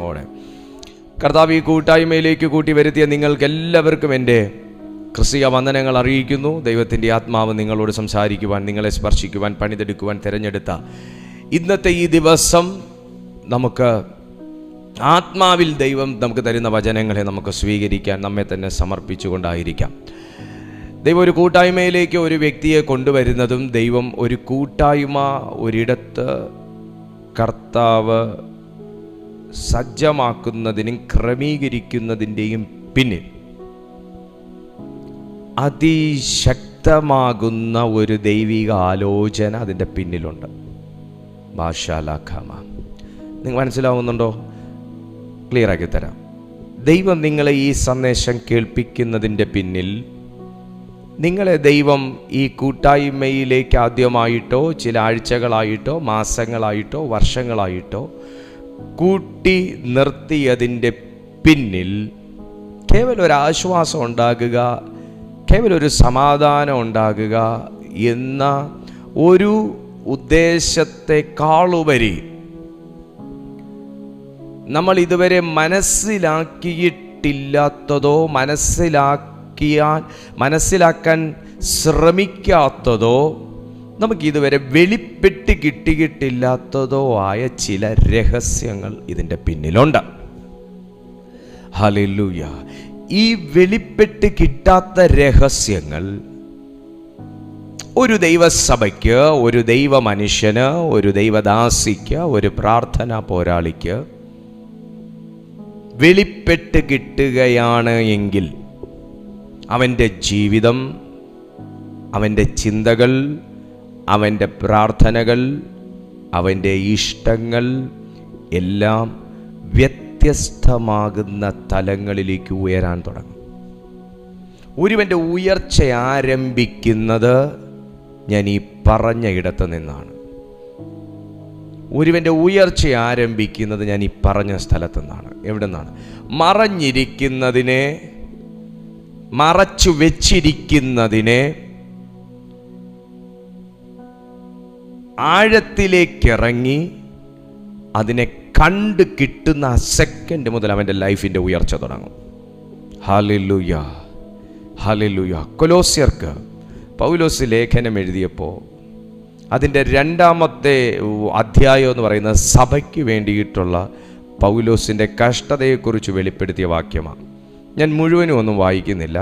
ഓടെ കർത്താവ് ഈ കൂട്ടായ്മയിലേക്ക് കൂട്ടി വരുത്തിയ നിങ്ങൾക്ക് എല്ലാവർക്കും എൻ്റെ ക്രിസ്തീയ വന്ദനങ്ങൾ അറിയിക്കുന്നു. ദൈവത്തിൻ്റെ ആത്മാവ് നിങ്ങളോട് സംസാരിക്കുവാൻ, നിങ്ങളെ സ്പർശിക്കുവാൻ, പണിതെടുക്കുവാൻ തിരഞ്ഞെടുത്ത ഇന്നത്തെ ഈ ദിവസം നമുക്ക് ആത്മാവിൽ ദൈവം നമുക്ക് തരുന്ന വചനങ്ങളെ നമുക്ക് സ്വീകരിക്കാൻ നമ്മെ തന്നെ സമർപ്പിച്ചുകൊണ്ടായിരിക്കാം. ദൈവം ഒരു കൂട്ടായ്മയിലേക്ക് ഒരു വ്യക്തിയെ കൊണ്ടുവരുന്നതും ദൈവം ഒരു കൂട്ടായ്മ ഒരിടത്ത് കർത്താവ് സജ്ജമാക്കുന്നതിനും ക്രമീകരിക്കുന്നതിൻ്റെയും പിന്നിൽ അതിശക്തമാകുന്ന ഒരു ദൈവിക ആലോചന അതിൻ്റെ പിന്നിലുണ്ട്. ഭാഷാലാഖാമ നിങ്ങൾ മനസ്സിലാവുന്നുണ്ടോ? ക്ലിയറാക്കി തരാം. ദൈവം നിങ്ങളെ ഈ സന്ദേശം കേൾപ്പിക്കുന്നതിൻ്റെ പിന്നിൽ നിങ്ങളെ ദൈവം ഈ കൂട്ടായ്മയിലേക്ക് ആദ്യമായിട്ടോ ചില ആഴ്ചകളായിട്ടോ മാസങ്ങളായിട്ടോ വർഷങ്ങളായിട്ടോ കൂട്ടി നിർത്തിയതിൻ്റെ പിന്നിൽ കേവലം ഒരു ആശ്വാസം ഉണ്ടാകുക, കേവലം ഒരു സമാധാനം ഉണ്ടാകുക എന്ന ഒരു ഉദ്ദേശത്തെക്കാളുപരി നമ്മൾ ഇതുവരെ മനസ്സിലാക്കിയിട്ടില്ലാത്തതോ മനസ്സിലാക്കാൻ ശ്രമിക്കാത്തതോ നമുക്കിതുവരെ വെളിപ്പെട്ട് കിട്ടിയിട്ടില്ലാത്തതോ ആയ ചില രഹസ്യങ്ങൾ ഇതിൻ്റെ പിന്നിലുണ്ട്. ഹല്ലേലൂയ. ഈ വെളിപ്പെട്ട് കിട്ടാത്ത രഹസ്യങ്ങൾ ഒരു ദൈവസഭയ്ക്ക്, ഒരു ദൈവ മനുഷ്യന്, ഒരു ദൈവദാസിക്ക്, ഒരു പ്രാർത്ഥനാ പോരാളിക്ക് വെളിപ്പെട്ട് കിട്ടുകയാണ് എങ്കിൽ അവൻ്റെ ജീവിതം, അവൻ്റെ ചിന്തകൾ, അവൻ്റെ പ്രാർത്ഥനകൾ, അവൻ്റെ ഇഷ്ടങ്ങൾ എല്ലാം വ്യത്യസ്തമാകുന്ന തലങ്ങളിലേക്ക് ഉയരാൻ തുടങ്ങും. ഒരുവൻ്റെ ഉയർച്ച ആരംഭിക്കുന്നത് ഞാൻ ഈ പറഞ്ഞ ഇടത്ത് നിന്നാണ്. ഒരുവൻ്റെ ഉയർച്ച ആരംഭിക്കുന്നത് ഞാൻ ഈ പറഞ്ഞ സ്ഥലത്തു നിന്നാണ്. എവിടെ നിന്നാണ്? മറഞ്ഞിരിക്കുന്നതിനെ, മറച്ചു വെച്ചിരിക്കുന്നതിനെ ആഴത്തിലേക്കിറങ്ങി അതിനെ കണ്ട് കിട്ടുന്ന സെക്കൻഡ് മുതൽ അവൻ്റെ ലൈഫിൻ്റെ ഉയർച്ച തുടങ്ങും. Hallelujah, hallelujah. കൊലോസ്യർക്ക് പൗലോസ് ലേഖനം എഴുതിയപ്പോൾ അതിൻ്റെ 2-ാമത്തെ അധ്യായം എന്ന് പറയുന്നത് സഭയ്ക്ക് വേണ്ടിയിട്ടുള്ള പൗലോസിൻ്റെ കഷ്ടതയെക്കുറിച്ച് വെളിപ്പെടുത്തിയ വാക്യമാണ്. ഞാൻ മുഴുവനും ഒന്നും വായിക്കുന്നില്ല,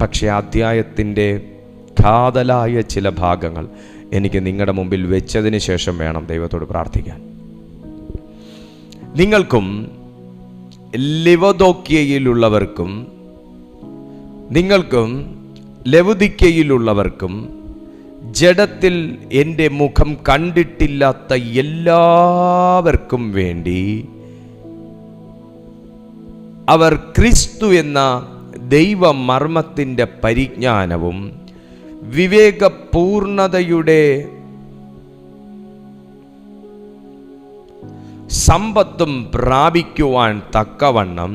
പക്ഷേ അധ്യായത്തിൻ്റെ കാതലായ ചില ഭാഗങ്ങൾ എനിക്ക് നിങ്ങളുടെ മുമ്പിൽ വെച്ചതിന് ശേഷം വേണം ദൈവത്തോട് പ്രാർത്ഥിക്കാൻ. നിങ്ങൾക്കും ലവൊദോക്യയിലുള്ളവർക്കും നിങ്ങൾക്കും ലവുദിക്കയിലുള്ളവർക്കും ജഡത്തിൽ എൻ്റെ മുഖം കണ്ടിട്ടില്ലാത്ത എല്ലാവർക്കും വേണ്ടി അവർ ക്രിസ്തു എന്ന ദൈവമർമ്മത്തിൻ്റെ പരിജ്ഞാനവും വിവേകപൂർണതയുടെ സമ്പത്തും പ്രാപിക്കുവാൻ തക്കവണ്ണം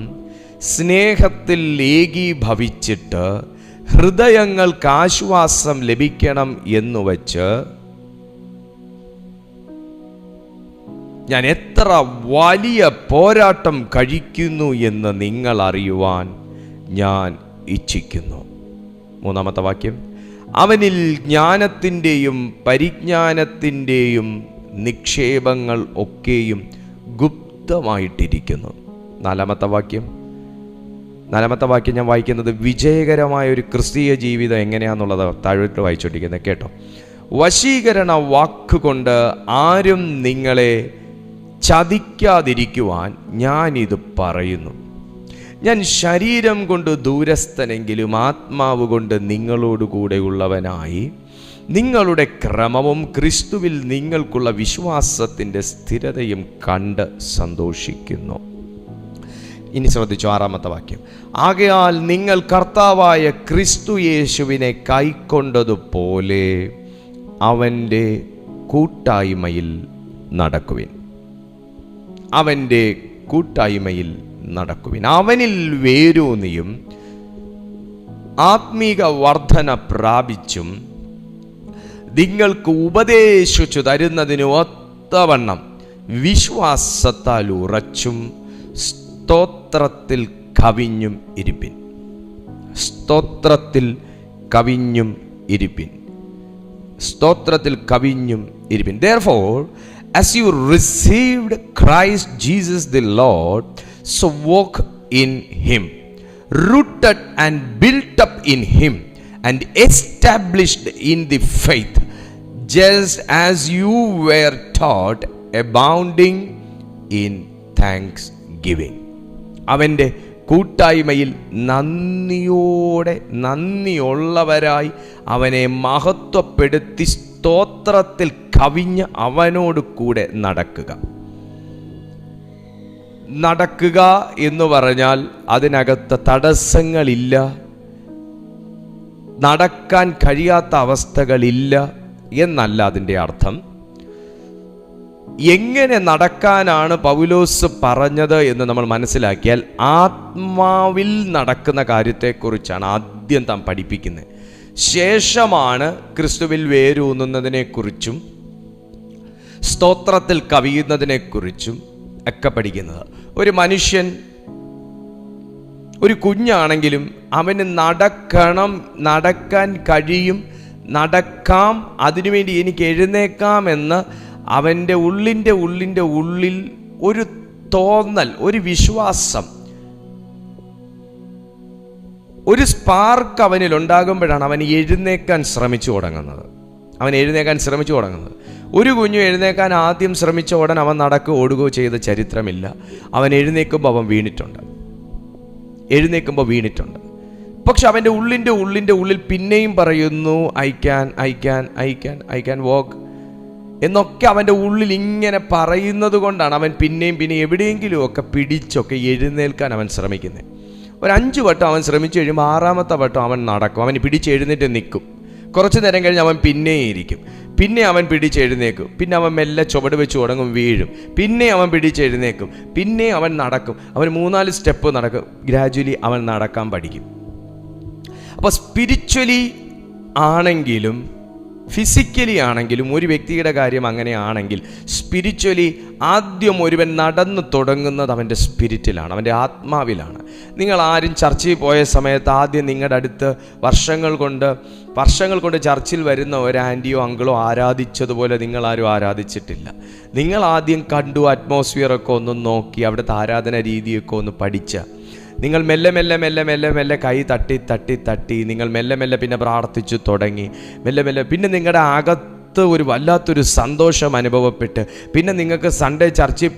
സ്നേഹത്തിൽ ഏകീഭവിച്ചിട്ട് ഹൃദയങ്ങൾക്ക് ആശ്വാസം ലഭിക്കണം എന്നു വച്ച് ഞാൻ എത്ര വലിയ പോരാട്ടം കഴിക്കുന്നു എന്ന് നിങ്ങൾ അറിയുവാൻ ഞാൻ ഇച്ഛിക്കുന്നു. 3-ാമത്തെ വാക്യം, അവനിൽ ജ്ഞാനത്തിൻ്റെയും പരിജ്ഞാനത്തിൻ്റെയും നിക്ഷേപങ്ങൾ ഒക്കെയും ഗുപ്തമായിട്ടിരിക്കുന്നു. 4-ാമത്തെ വാക്യം ഞാൻ വായിക്കുന്നത് വിജയകരമായ ഒരു ക്രിസ്തീയ ജീവിതം എങ്ങനെയാണെന്നുള്ളത് താഴോട്ട് വായിച്ചോണ്ടിരിക്കുന്നത് കേട്ടോ. വശീകരണ വാക്കുകൊണ്ട് ആരും നിങ്ങളെ ചതിക്കാതിരിക്കുവാൻ ഞാനിത് പറയുന്നു. ഞാൻ ശരീരം കൊണ്ട് ദൂരസ്ഥനെങ്കിലും ആത്മാവ് കൊണ്ട് നിങ്ങളോടുകൂടെ ഉള്ളവനായി നിങ്ങളുടെ ക്രമവും ക്രിസ്തുവിൽ നിങ്ങൾക്കുള്ള വിശ്വാസത്തിൻ്റെ സ്ഥിരതയും കണ്ട് സന്തോഷിക്കുന്നു. ഇനി ശ്രദ്ധിച്ചു 6-ാമത്തെ വാക്യം, ആകയാൽ നിങ്ങൾ കർത്താവായ ക്രിസ്തു യേശുവിനെ കൈക്കൊണ്ടതുപോലെ അവൻ്റെ കൂട്ടായ്മയിൽ നടക്കുവിൻ. അവൻ്റെ കൂട്ടായ്മയിൽ നടക്കുവിൻ. അവനിൽ വേരൂന്നിയും ആത്മീക വർധന പ്രാപിച്ചും നിങ്ങൾക്ക് ഉപദേശിച്ചു തരുന്നതിന് ഒത്തവണ്ണം വിശ്വാസത്താൽ ഉറച്ചും സ്തോത്രത്തിൽ കവിഞ്ഞും ഇരിപ്പിൻ. സ്തോത്രത്തിൽ കവിഞ്ഞും ഇരിപ്പിൻ. സ്തോത്രത്തിൽ കവിഞ്ഞും ഇരിപ്പിൻ. Therefore, as you received Christ Jesus the Lord, so walk in him, rooted and built up in him, and established in the faith, just as you were taught, abounding in thanksgiving. അവൻ്റെ കൂട്ടായ്മയിൽ നന്ദിയുള്ളവരായി അവനെ മഹത്വപ്പെടുത്തി സ്തോത്രത്തിൽ കവിഞ്ഞ് അവനോട് കൂടെ നടക്കുക എന്ന് പറഞ്ഞാൽ അതിനകത്ത് തടസ്സങ്ങളില്ല, നടക്കാൻ കഴിയാത്ത അവസ്ഥകളില്ല എന്നല്ല അതിൻ്റെ അർത്ഥം. എങ്ങനെ നടക്കാനാണ് പൗലോസ് പറഞ്ഞത് എന്ന് നമ്മൾ മനസ്സിലാക്കിയാൽ, ആത്മാവിൽ നടക്കുന്ന കാര്യത്തെക്കുറിച്ചാണ് ആദ്യം താൻ പഠിപ്പിക്കുന്നത്. ശേഷമാണ് ക്രിസ്തുവിൽ വേരൂന്നുന്നതിനെക്കുറിച്ചും സ്തോത്രത്തിൽ കവിയുന്നതിനെക്കുറിച്ചും ഒക്കെ പഠിക്കുന്നത്. ഒരു മനുഷ്യൻ, ഒരു കുഞ്ഞാണെങ്കിലും അവന് നടക്കാൻ കഴിയും, നടക്കാം, അതിനുവേണ്ടി എനിക്ക് എഴുന്നേക്കാം എന്ന് അവൻ്റെ ഉള്ളിൻ്റെ ഉള്ളിൽ ഒരു തോന്നൽ, ഒരു വിശ്വാസം, ഒരു സ്പാർക്ക് അവനിൽ ഉണ്ടാകുമ്പോഴാണ് അവൻ എഴുന്നേക്കാൻ ശ്രമിച്ചു തുടങ്ങുന്നത്. ഒരു കുഞ്ഞു എഴുന്നേക്കാൻ ആദ്യം ശ്രമിച്ച ഉടൻ അവൻ ഓടുകയോ ചെയ്ത ചരിത്രമില്ല. അവൻ എഴുന്നേൽക്കുമ്പോൾ അവൻ വീണിട്ടുണ്ട്. പക്ഷെ അവൻ്റെ ഉള്ളിൻ്റെ ഉള്ളിൽ പിന്നെയും പറയുന്നു ഐ ക്യാൻ വാക്ക് എന്നൊക്കെ അവൻ്റെ ഉള്ളിൽ ഇങ്ങനെ പറയുന്നത് കൊണ്ടാണ് അവൻ പിന്നെയും എവിടെയെങ്കിലുമൊക്കെ പിടിച്ചൊക്കെ എഴുന്നേൽക്കാൻ അവൻ ശ്രമിക്കുന്നത്. ഒരു 5 വട്ടം അവൻ ശ്രമിച്ചു കഴിയുമ്പോൾ 6ാമത്തെ വട്ടം അവൻ നടക്കും. അവൻ പിടിച്ചെഴുന്നേറ്റ് നിൽക്കും. കുറച്ച് നേരം കഴിഞ്ഞ് അവൻ പിന്നെയും ഇരിക്കും. പിന്നെ അവൻ പിടിച്ചെഴുന്നേക്കും. പിന്നെ അവൻ മെല്ലെ ചുവട് വെച്ച് തുടങ്ങും, വീഴും. പിന്നെ അവൻ പിടിച്ചെഴുന്നേക്കും. പിന്നെ അവൻ നടക്കും. അവൻ 3-4 സ്റ്റെപ്പ് നടക്കും. ഗ്രാജുവലി അവൻ നടക്കാൻ പഠിക്കും. അപ്പോൾ സ്പിരിച്വലി ആണെങ്കിലും ഫിസിക്കലി ആണെങ്കിലും ഒരു വ്യക്തിയുടെ കാര്യം അങ്ങനെയാണെങ്കിൽ, സ്പിരിച്വലി ആദ്യം ഒരുവൻ നടന്നു തുടങ്ങുന്നത് അവൻ്റെ സ്പിരിറ്റിലാണ്, അവൻ്റെ ആത്മാവിലാണ്. നിങ്ങൾ ആരും ചർച്ചിൽ പോയ സമയത്ത് ആദ്യം നിങ്ങളുടെ അടുത്ത് വർഷങ്ങൾ കൊണ്ട് ചർച്ചിൽ വരുന്ന ഒരു ആൻറ്റിയോ അങ്കിളോ ആരാധിച്ചതുപോലെ നിങ്ങളാരും ആരാധിച്ചിട്ടില്ല. നിങ്ങൾ ആദ്യം കണ്ടു, അറ്റ്മോസ്ഫിയറൊക്കെ ഒന്ന് നോക്കി, അവിടുത്തെ ആരാധന രീതിയൊക്കെ ഒന്ന് പഠിച്ച്, നിങ്ങൾ മെല്ലെ കൈ തട്ടി നിങ്ങൾ മെല്ലെ പിന്നെ പ്രാർത്ഥിച്ചു തുടങ്ങി. മെല്ലെ പിന്നെ നിങ്ങളുടെ അകത്ത് ഒരു വല്ലാത്തൊരു സന്തോഷം അനുഭവപ്പെട്ട് പിന്നെ നിങ്ങൾക്ക് സൺഡേ ചർച്ചിൽ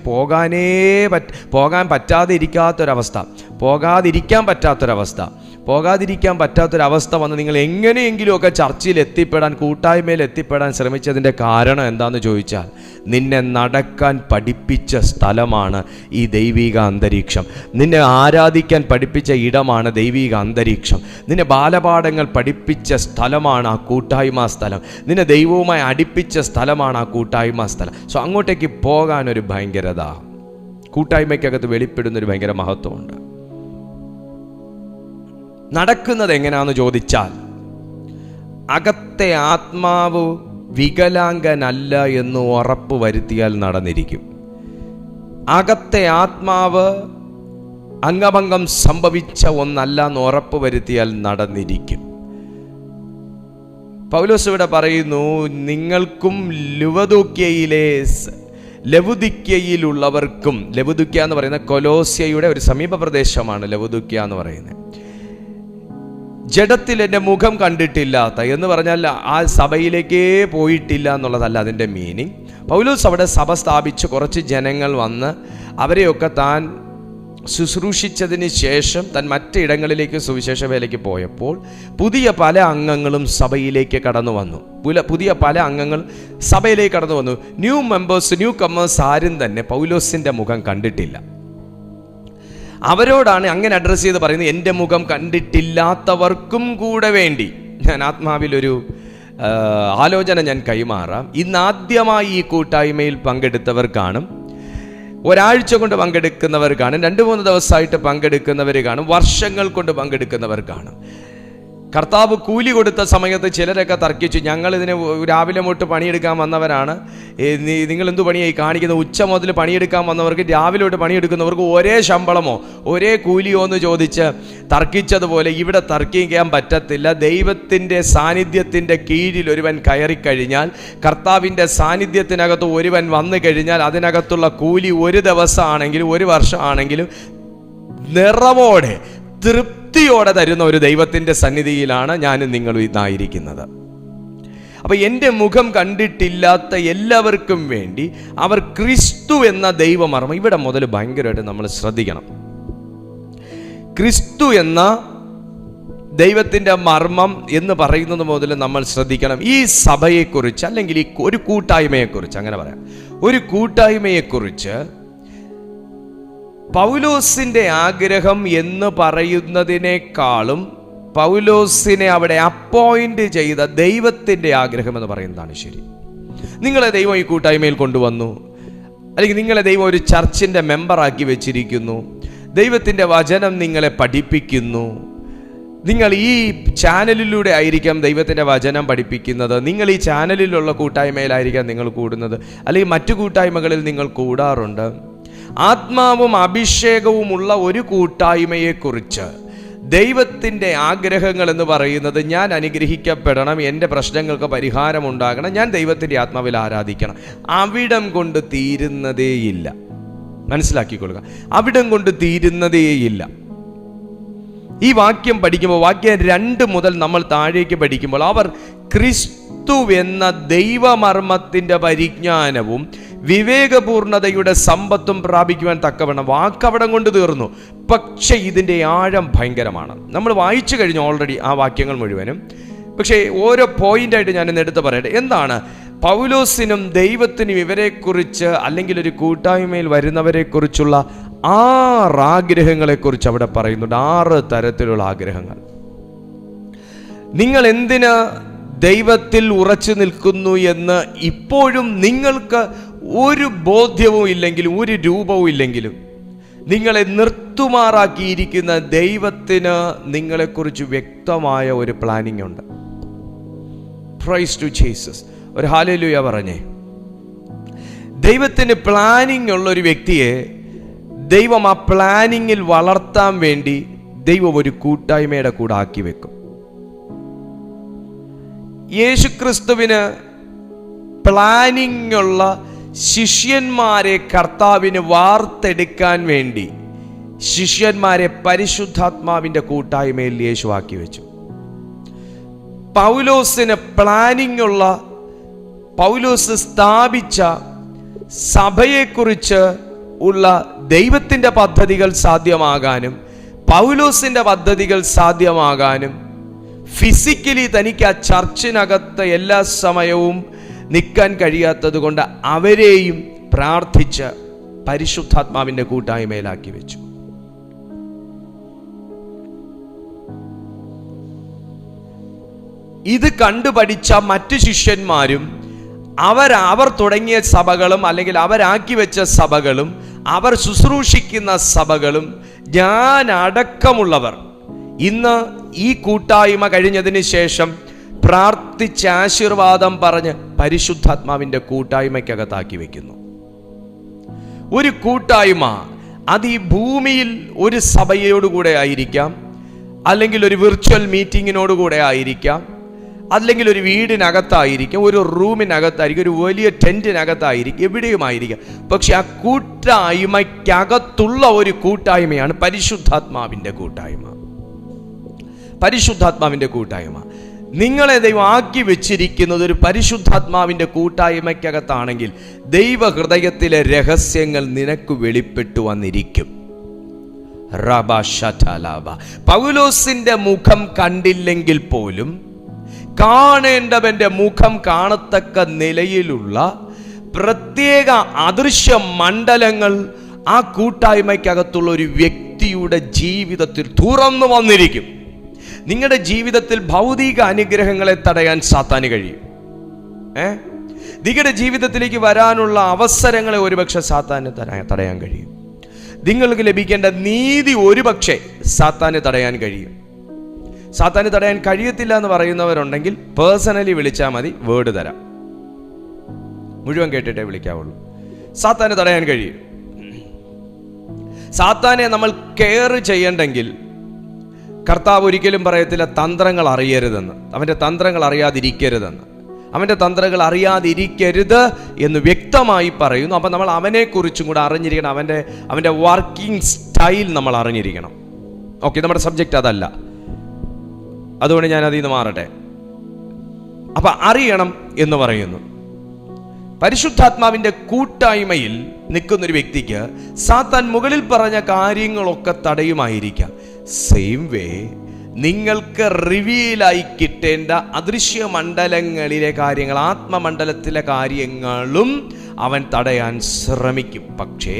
പോകാൻ പറ്റാത്തൊരവസ്ഥ വന്ന് നിങ്ങൾ എങ്ങനെയെങ്കിലുമൊക്കെ ചർച്ചിൽ എത്തിപ്പെടാൻ, കൂട്ടായ്മയിൽ എത്തിപ്പെടാൻ ശ്രമിച്ചതിൻ്റെ കാരണം എന്താണെന്ന് ചോദിച്ചാൽ, നിന്നെ നടക്കാൻ പഠിപ്പിച്ച സ്ഥലമാണ് ഈ ദൈവിക അന്തരീക്ഷം. നിന്നെ ആരാധിക്കാൻ പഠിപ്പിച്ച ഇടമാണ് ദൈവിക അന്തരീക്ഷം. നിന്നെ ബാലപാഠങ്ങൾ പഠിപ്പിച്ച സ്ഥലമാണ് ആ കൂട്ടായ്മ സ്ഥലം. നിന്നെ ദൈവവുമായി അടുപ്പിച്ച സ്ഥലമാണ് ആ കൂട്ടായ്മ സ്ഥലം. സോ അങ്ങോട്ടേക്ക് പോകാനൊരു ഭയങ്കരത, കൂട്ടായ്മയ്ക്കകത്ത് വെളിപ്പെടുന്നൊരു ഭയങ്കര മഹത്വമുണ്ട്. നടക്കുന്നത് എങ്ങനെയാണെന്ന് ചോദിച്ചാൽ, അകത്തെ ആത്മാവ് വികലാംഗനല്ല എന്ന് ഉറപ്പ് വരുത്തിയാൽ നടന്നിരിക്കും. അകത്തെ ആത്മാവ് അംഗഭംഗം സംഭവിച്ച ഒന്നല്ല എന്ന് ഉറപ്പ് വരുത്തിയാൽ നടന്നിരിക്കും. പൗലോസ് ഇവിടെ പറയുന്നു, നിങ്ങൾക്കും ലവുദിക്യയിലുള്ളവർക്കും, ലവുദിക്യ എന്ന് പറയുന്ന കൊലോസ്യയുടെ ഒരു സമീപ പ്രദേശമാണ് ലവുദിക്യ എന്ന് പറയുന്നത്. ജഡത്തിൽ എൻ്റെ മുഖം കണ്ടിട്ടില്ലാത്ത എന്ന് പറഞ്ഞാൽ ആ സഭയിലേക്കേ പോയിട്ടില്ല എന്നുള്ളതല്ല അതിൻ്റെ മീനിങ്. പൗലോസ് അവിടെ സഭ സ്ഥാപിച്ച് കുറച്ച് ജനങ്ങൾ വന്ന് അവരെയൊക്കെ താൻ ശുശ്രൂഷിച്ചതിന് ശേഷം താൻ മറ്റിടങ്ങളിലേക്ക് സുവിശേഷ വേലയ്ക്ക് പോയപ്പോൾ പുതിയ പല അംഗങ്ങളും സഭയിലേക്ക് കടന്നു വന്നു. ന്യൂ കമ്മേഴ്സ് ആരും തന്നെ പൗലോസിൻ്റെ മുഖം കണ്ടിട്ടില്ല. അവരോടാണ് അങ്ങനെ അഡ്രസ്സ് ചെയ്ത് പറയുന്നത്, എൻ്റെ മുഖം കണ്ടിട്ടില്ലാത്തവർക്കും കൂടെ വേണ്ടി ഞാൻ ആത്മാവിലൊരു ആലോചന ഞാൻ കൈമാറാം. ഇന്നാദ്യമായി ഈ കൂട്ടായ്മയിൽ പങ്കെടുത്തവർ കാണും, ഒരാഴ്ച കൊണ്ട് പങ്കെടുക്കുന്നവർ കാണും, 2-3 ദിവസമായിട്ട് പങ്കെടുക്കുന്നവർ കാണും, വർഷങ്ങൾ കൊണ്ട് പങ്കെടുക്കുന്നവർ കാണും. കർത്താവ് കൂലി കൊടുത്ത സമയത്ത് ചിലരൊക്കെ തർക്കിച്ചു, ഞങ്ങളിതിന് രാവിലെ തൊട്ട് പണിയെടുക്കാൻ വന്നവരാണ്, നിങ്ങൾ എന്തു പണിയായി കാണിക്കുന്നത്? ഉച്ച മുതൽ പണിയെടുക്കാൻ വന്നവർക്ക് രാവിലെ തൊട്ട് പണിയെടുക്കുന്നവർക്ക് ഒരേ ശമ്പളമോ ഒരേ കൂലിയോ എന്ന് ചോദിച്ച് തർക്കിച്ചതുപോലെ ഇവിടെ തർക്കിക്കാൻ പറ്റത്തില്ല. ദൈവത്തിൻ്റെ സാന്നിധ്യത്തിൻ്റെ കീഴിൽ ഒരുവൻ കയറിക്കഴിഞ്ഞാൽ, കർത്താവിൻ്റെ സാന്നിധ്യത്തിനകത്ത് ഒരുവൻ വന്നു കഴിഞ്ഞാൽ അതിനകത്തുള്ള കൂലി ഒരു ദിവസമാണെങ്കിലും ഒരു വർഷമാണെങ്കിലും നിറവോടെ തൃപ്തിയോടെ തരുന്ന ഒരു ദൈവത്തിൻ്റെ സന്നിധിയിലാണ് ഞാനും നിങ്ങളും ഇന്നായിരിക്കുന്നത്. അപ്പം എൻ്റെ മുഖം കണ്ടിട്ടില്ലാത്ത എല്ലാവർക്കും വേണ്ടി അവർ ക്രിസ്തു എന്ന ദൈവമർമ്മം, ഇവിടെ മുതൽ ഭയങ്കരമായിട്ട് നമ്മൾ ശ്രദ്ധിക്കണം. ക്രിസ്തു എന്ന ദൈവത്തിൻ്റെ മർമ്മം എന്ന് പറയുന്നത് മുതൽ നമ്മൾ ശ്രദ്ധിക്കണം. ഈ സഭയെക്കുറിച്ച് അല്ലെങ്കിൽ ഈ ഒരു കൂട്ടായ്മയെക്കുറിച്ച്, അങ്ങനെ പറയാം, ഒരു കൂട്ടായ്മയെക്കുറിച്ച് പൗലോസിൻ്റെ ആഗ്രഹം എന്ന് പറയുന്നതിനേക്കാളും പൗലോസിനെ അവിടെ അപ്പോയിന്റ് ചെയ്ത ദൈവത്തിൻ്റെ ആഗ്രഹം എന്ന് പറയുന്നതാണ് ശരി. നിങ്ങളെ ദൈവം ഈ കൂട്ടായ്മയിൽ കൊണ്ടുവന്നു, അല്ലെങ്കിൽ നിങ്ങളെ ദൈവം ഒരു ചർച്ചിൻ്റെ മെമ്പറാക്കി വെച്ചിരിക്കുന്നു, ദൈവത്തിൻ്റെ വചനം നിങ്ങളെ പഠിപ്പിക്കുന്നു. നിങ്ങൾ ഈ ചാനലിലൂടെ ആയിരിക്കാം ദൈവത്തിൻ്റെ വചനം പഠിപ്പിക്കുന്നത്, നിങ്ങൾ ഈ ചാനലിലുള്ള കൂട്ടായ്മയിലായിരിക്കാം നിങ്ങൾ കൂടുന്നത്, അല്ലെങ്കിൽ മറ്റു കൂട്ടായ്മകളിൽ നിങ്ങൾ കൂടാറുണ്ട്. ആത്മാവും അഭിഷേകവുമുള്ള ഒരു കൂട്ടായ്മയെക്കുറിച്ച് ദൈവത്തിൻ്റെ ആഗ്രഹങ്ങൾ എന്ന് പറയുന്നത്, ഞാൻ അനുഗ്രഹിക്കപ്പെടണം, എൻ്റെ പ്രശ്നങ്ങൾക്ക് പരിഹാരമുണ്ടാകണം, ഞാൻ ദൈവത്തിൻ്റെ ആത്മാവിൽ ആരാധിക്കണം. അവിടം കൊണ്ട് തീരുന്നതേയില്ല. മനസ്സിലാക്കിക്കൊള്ളുക, അവിടം കൊണ്ട് തീരുന്നതേയില്ല. ഈ വാക്യം പഠിക്കുമ്പോൾ, വാക്യം 2 മുതൽ നമ്മൾ താഴേക്ക് പഠിക്കുമ്പോൾ, അവർ ക്രിസ്തു എന്ന ദൈവമർമ്മത്തിൻ്റെ പരിജ്ഞാനവും വിവേകപൂർണതയുടെ സമ്പത്തും പ്രാപിക്കുവാൻ തക്കവണ്ണം, വാക്കവിടം കൊണ്ട് തീർന്നു. പക്ഷെ ഇതിൻ്റെ ആഴം ഭയങ്കരമാണ്. നമ്മൾ വായിച്ചു കഴിഞ്ഞു ഓൾറെഡി ആ വാക്യങ്ങൾ മുഴുവനും. പക്ഷേ ഓരോ പോയിന്റായിട്ട് ഞാൻ എടുത്ത് പറയട്ടെ. എന്താണ് പൗലോസിനും ദൈവത്തിനും ഇവരെക്കുറിച്ച്, അല്ലെങ്കിൽ ഒരു കൂട്ടായ്മയിൽ വരുന്നവരെക്കുറിച്ചുള്ള 6 ആഗ്രഹങ്ങളെക്കുറിച്ച് അവിടെ പറയുന്നുണ്ട്. 6 തരത്തിലുള്ള ആഗ്രഹങ്ങൾ. നിങ്ങൾ എന്തിന് ദൈവത്തിൽ ഉറച്ചു നിൽക്കുന്നു എന്ന് ഇപ്പോഴും നിങ്ങൾക്ക് ഒരു ബോധ്യവും ഇല്ലെങ്കിലും, ഒരു രൂപവും ഇല്ലെങ്കിലും, നിങ്ങളെ നിർത്തുമാറാക്കിയിരിക്കുന്ന ദൈവത്തിന് നിങ്ങളെക്കുറിച്ച് വ്യക്തമായ ഒരു പ്ലാനിങ് ഉണ്ട്. Praise to Jesus. ഒരു ഹല്ലേലൂയ പറഞ്ഞേ. ദൈവത്തിന് പ്ലാനിങ് ഉള്ള ഒരു വ്യക്തിയെ ദൈവം ആ പ്ലാനിങ്ങിൽ വളർത്താൻ വേണ്ടി ദൈവം ഒരു കൂട്ടായ്മയുടെ കൂടെ ആക്കി വെക്കും. യേശുക്രിസ്തുവിന് പ്ലാനിങ് ഉള്ള ശിഷ്യന്മാരെ കർത്താവിന് വാർത്തെടുക്കാൻ വേണ്ടി ശിഷ്യന്മാരെ പരിശുദ്ധാത്മാവിൻ്റെ കൂട്ടായ്മയിൽ യേശു ആക്കി വെച്ചു. പൗലോസിന് പ്ലാനിങ് ഉള്ള, പൗലോസ് സ്ഥാപിച്ച സഭയെക്കുറിച്ച് ഉള്ള ദൈവത്തിൻ്റെ പദ്ധതികൾ സാധ്യമാകാനും, പൗലോസിൻ്റെ പദ്ധതികൾ സാധ്യമാകാനും, ഫിസിക്കലി തനിക്ക് ആ ചർച്ചിനകത്ത് എല്ലാ സമയവും നിൽക്കാൻ കഴിയാത്തത് കൊണ്ട് അവരെയും പ്രാർത്ഥിച്ച് പരിശുദ്ധാത്മാവിൻ്റെ കൂട്ടായ്മയിലാക്കി വെച്ചു. ഇത് കണ്ടുപഠിച്ച മറ്റു ശിഷ്യന്മാരും അവർ തുടങ്ങിയ സഭകളും, അല്ലെങ്കിൽ അവരാക്കി വെച്ച സഭകളും, അവർ ശുശ്രൂഷിക്കുന്ന സഭകളും, ഞാൻ അടക്കമുള്ളവർ ഇന്ന് ഈ കൂട്ടായ്മ കഴിഞ്ഞതിന് ശേഷം പ്രാർത്ഥിച്ച് ആശീർവാദം പറഞ്ഞ് പരിശുദ്ധാത്മാവിൻ്റെ കൂട്ടായ്മയ്ക്കകത്താക്കി വെക്കുന്നു. ഒരു കൂട്ടായ്മ അത് ഈ ഭൂമിയിൽ ഒരു സഭയോടുകൂടെ ആയിരിക്കാം, അല്ലെങ്കിൽ ഒരു വിർച്വൽ മീറ്റിങ്ങിനോടുകൂടെ ആയിരിക്കാം, അല്ലെങ്കിൽ ഒരു വീടിനകത്തായിരിക്കും, ഒരു റൂമിനകത്തായിരിക്കും, ഒരു വലിയ ടെന്റിനകത്തായിരിക്കും, എവിടെയുമായിരിക്കാം. പക്ഷെ ആ കൂട്ടായ്മയ്ക്കകത്തുള്ള ഒരു കൂട്ടായ്മയാണ് പരിശുദ്ധാത്മാവിൻ്റെ കൂട്ടായ്മ. പരിശുദ്ധാത്മാവിൻ്റെ കൂട്ടായ്മ. നിങ്ങളെ ദൈവം ആക്കി വെച്ചിരിക്കുന്നത് ഒരു പരിശുദ്ധാത്മാവിൻ്റെ കൂട്ടായ്മയ്ക്കകത്താണെങ്കിൽ ദൈവഹൃദയത്തിലെ രഹസ്യങ്ങൾ നിനക്ക് വെളിപ്പെട്ടു വന്നിരിക്കും. പൗലോസിന്റെ മുഖം കണ്ടില്ലെങ്കിൽ പോലും കാണേണ്ടവന്റെ മുഖം കാണത്തക്ക നിലയിലുള്ള പ്രത്യേക അദൃശ്യ മണ്ഡലങ്ങൾ ആ കൂട്ടായ്മയ്ക്കകത്തുള്ള ഒരു വ്യക്തിയുടെ ജീവിതത്തിൽ തുറന്നു വന്നിരിക്കും. നിങ്ങളുടെ ജീവിതത്തിൽ ഭൗതിക അനുഗ്രഹങ്ങളെ തടയാൻ സാത്താന് കഴിയും. നിങ്ങളുടെ ജീവിതത്തിലേക്ക് വരാനുള്ള അവസരങ്ങളെ ഒരുപക്ഷെ സാത്താന് തടയാൻ കഴിയും. നിങ്ങൾക്ക് ലഭിക്കേണ്ട നീതി ഒരുപക്ഷെ സാത്താന് തടയാൻ കഴിയും. സാത്താന് തടയാൻ കഴിയത്തില്ല എന്ന് പറയുന്നവരുണ്ടെങ്കിൽ പേഴ്സണലി വിളിച്ചാൽ മതി, വേർഡ് തരാം. മുഴുവൻ കേട്ടിട്ടേ വിളിക്കാവുള്ളൂ. സാത്താന് തടയാൻ കഴിയും. സാത്താനെ നമ്മൾ കെയർ ചെയ്യണ്ടെങ്കിൽ കർത്താവ് ഒരിക്കലും പറയത്തില്ല തന്ത്രങ്ങൾ അറിയരുതെന്ന്. അവൻ്റെ തന്ത്രങ്ങൾ അറിയാതിരിക്കരുതെന്ന്. അവൻ്റെ തന്ത്രങ്ങൾ അറിയാതിരിക്കരുത് എന്ന് വ്യക്തമായി പറയുന്നു. അപ്പം നമ്മൾ അവനെക്കുറിച്ചും കൂടെ അറിഞ്ഞിരിക്കണം. അവൻ്റെ വർക്കിംഗ് സ്റ്റൈൽ നമ്മൾ അറിഞ്ഞിരിക്കണം. ഓക്കെ, നമ്മുടെ സബ്ജക്റ്റ് അതല്ല, അതുകൊണ്ട് ഞാൻ അതിൽ നിന്ന് മാറട്ടെ. അപ്പം അറിയണം എന്ന് പറയുന്നു. പരിശുദ്ധാത്മാവിൻ്റെ കൂട്ടായ്മയിൽ നിൽക്കുന്നൊരു വ്യക്തിക്ക് സാത്താൻ മുകളിൽ പറഞ്ഞ കാര്യങ്ങളൊക്കെ തടയുമായിരിക്കാം. സെയിം വേ നിങ്ങൾക്ക് റിവീലായി കിട്ടേണ്ട അദൃശ്യ മണ്ഡലങ്ങളിലെ കാര്യങ്ങൾ, ആത്മമണ്ഡലത്തിലെ കാര്യങ്ങളും അവൻ തടയാൻ ശ്രമിക്കും. പക്ഷേ